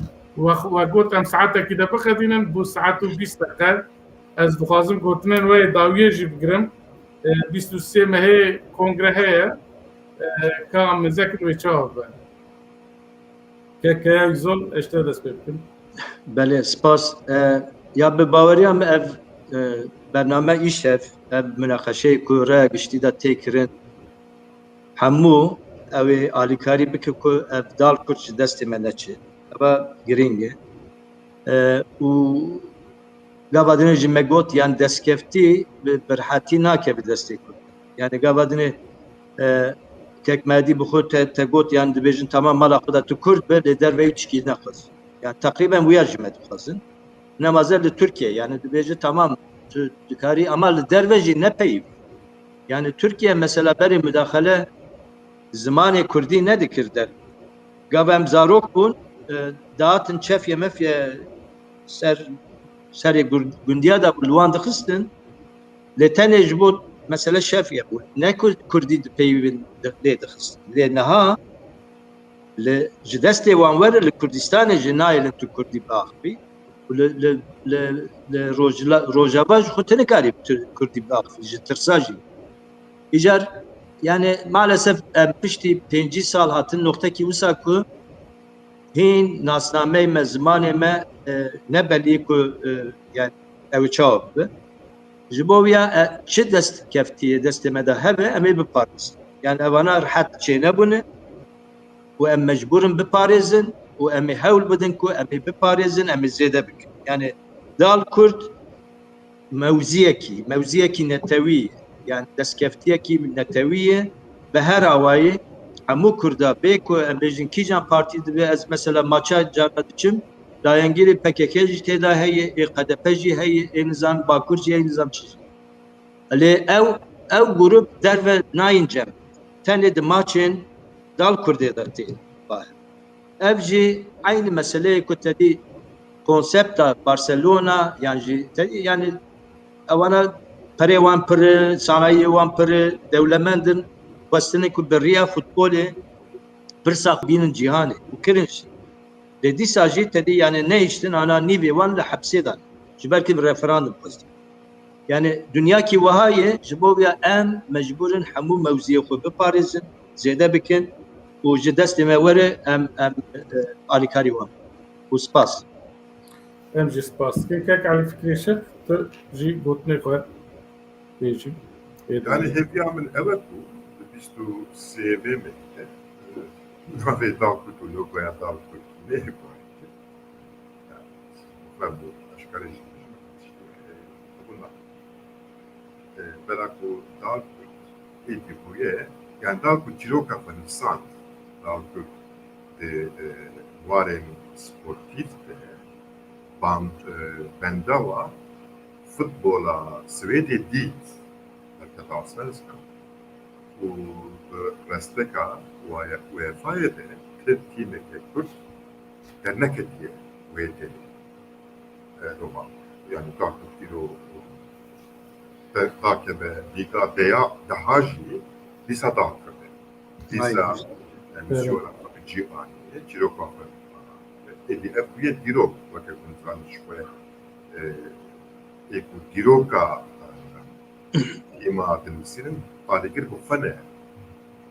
we got em saetekî de bixedînin bû saet û 20 deqe ez dixwazim gotinên wê dawiyê jî bigirim 23 mehê kongre heye ka em mêzekin wê çawa be kekeya îzol eş te dest pê bikin بله سپاس یا به باوریم ev برنامه ایشف ev münakaşe ku re giştî de têkirin hemû ew ê alîkarî bike ku ev dal Kurd ji destê me neçe eva giring e û gavadine ji me got yan destkeftî bi birhetî nake bi destê Kurd yani gavadine kek medi bu xut te got yani dibêjin tamam mala xwe da tu Kurd be lê derveyî çikî nexwaz. Yani takriben bu yer jî me dixwazin. Nemaze li Türkiye yani dibêje tamam tu dikarî ama li derve jî nepeyivî. Yani Türkiye mesela berê müdaxele zimanê Kurdî nedikir der. Gavem zarok bûn daatin çefye mefye serê gundiya da li wan dixistin lê tenê ji bo mesela şefye bûn. Ne Kurdî dipeyivîn lê dixistin. Lê niha li ji destê wan were li Kurdistanê jî nayê li tu Kurdî biaxivî. Li Rojava ji xwe tu nikarî Kurdî biaxivî ji tirsa jî. İcar yani maalesef piştî 5 sal hatin noktekî wisa ku hîn nasnameyê me zimanê me nebelî ku yani ew çawa bibe. Ji bo ya çi dest keftiye destê me de hebe em ê biparêzin. Yani evana rehet çê nebûne û em mecbûrin biparêzin û em ê hewl bidin ku em ê biparêzin em ê zêde bikin. Yani dal Kurd mewziyekî netewî yani destkeftiyekî netewî ye bi her awayî hemû Kurda bê ku em bêjin kîjan partî dibe ez mesela maça carna diçim dayengirê PKK jî têda heye HDP jî heye nizam Bakur jî heye nizam çî. Lê ew grup derve nayên cem tenê di maçên dal Kurdê de tê bahe. Ev jî aynı meseleyê ku tedî konsepta Barcelona yani ewana perê wan pir sanayiyê wan pir dewlemendin westinê ku bi riya futbolê pirsa bînin cîhanê û kirin jî. Lê dîsa jî tedî yani ne iştin ana nîvê wan li hepsê dan ji ber ku referandum xwestin. Yani dünyakî wiha ye ji bo ya em mecbûrin hemû mewziyê xwe biparêzin, zêde bikin û ji destê me were em alîkarî wan. û spas. Em jî spas. Kek alî fikrê şex tu jî gotinê xwe bêjî. Yani heviya min evet bu. 23 me navê dal Kurd û logoya dal Kurd ne hep var. Yani bu aşkarı bunlar. Bela ku dal Kurd ilgi buye yani dal Kurd çiroka Afganistan dal Kurd de warên sportif de bendava futbola Swêdê dît Allsvenskan û resteka UEFA'ya de tîmeke Kurd derneketiye wê tenê Roma yani Kurd dîro takebe dîka deya daha jî dîsa daha kirbe dîsa emisyona cîhanê çîroka edî ev wê dîrok weke kontranis xwe êku dîroka ima dinivîsînin alîgir bu fene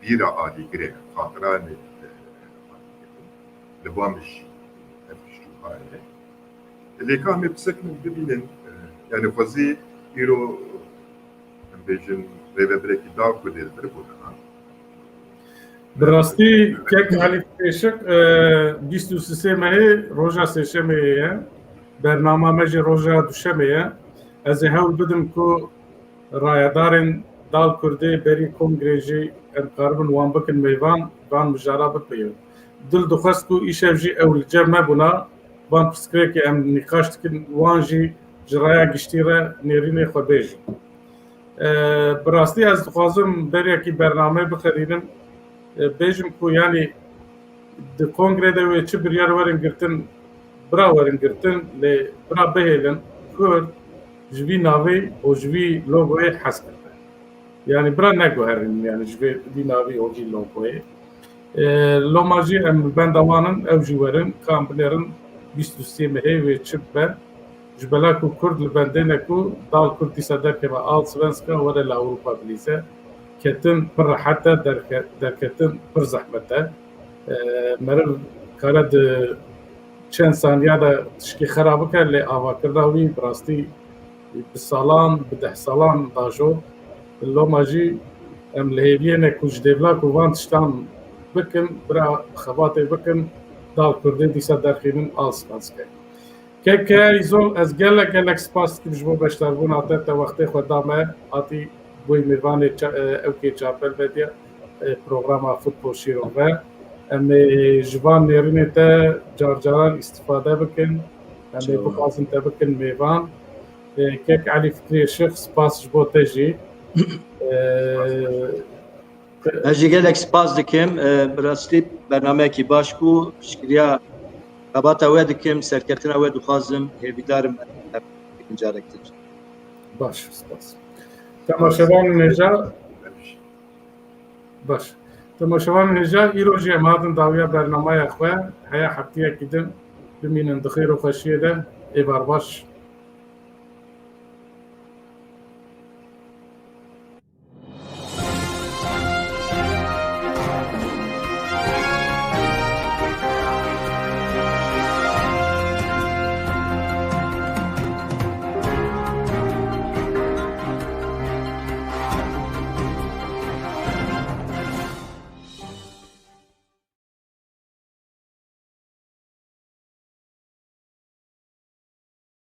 bîra alîgirê xatiranê li wan jî ev tiştûhaye lê ka em ê bisekinin bibînin yani xwezî îro em bêjin rêvebirekî dal Kurdê li vir bûne. Bi rastî kek alî pêşik 23 mehê roja sêşemê ye. Bernama me jî roja duşemê ye. Ez ê hewl bidim ku rayedarên dal Kurdê berî kongrê jî em karibin wan bikin mêvan van mijara bipeyivin. Dil dixwest ku îşev jî ew li cem nebûna van pirsgirêkê em nîqaş dikin wan jî ji raya giştî re nêrînê xwe bêjin. Bi rastî ez dixwazim berekî bername bixerînim bêjim ku yanî di kongrê de wê çi biryar werin girtin bira werin girtin lê bira bihêlin Kurd ji vî navê û ji vî logoyê hez kirine. Yani bira neguherin yani ji vê vî navê û vî logoyê. Loma jî em li benda wanin ew jî werin ka em binêrin 23 mehê wê çi bibe ji bela ku Kurd li bendê ku dal Kurd dîsa derkeve Allsvenskan were li Ewropa bilîze ketin pir rehet e derketin pir zehmet e. Meriv kare di çend saniya de tişkî xera bike lê avakirina wî bi rastî bi salan bi 10 salan dajo loma jî em li hêviyê ku ji dêvla ku van tiştan bikin bira xebatê bikin dal Kurdê dîsa derxînin Allsvenskê. Keke îzol ez gelek spas dikim ji bo beşdarbûna te te wextê xwe da me hatî bûyî mêvanê ew kê çapel vediye programa futbol şîro ve em ji van nêrînê te carcaran îstîfade bikin em bixwazin te bikin mêvan Kek Elî Fikrî Şix spas ji bo te jî Ez jî gelek spas dikim bi rastî bernameyekî baş bû şikriya rabata we dikim serketina we dixwazim hêvîdarim carektir. baş spas. Temaşevanên hêja baş. Temaşevanên hêja îro jî em hatin dawiya bernameya xwe heya hefteyekî din bimînin di xêr û xweşiyê de êvar baş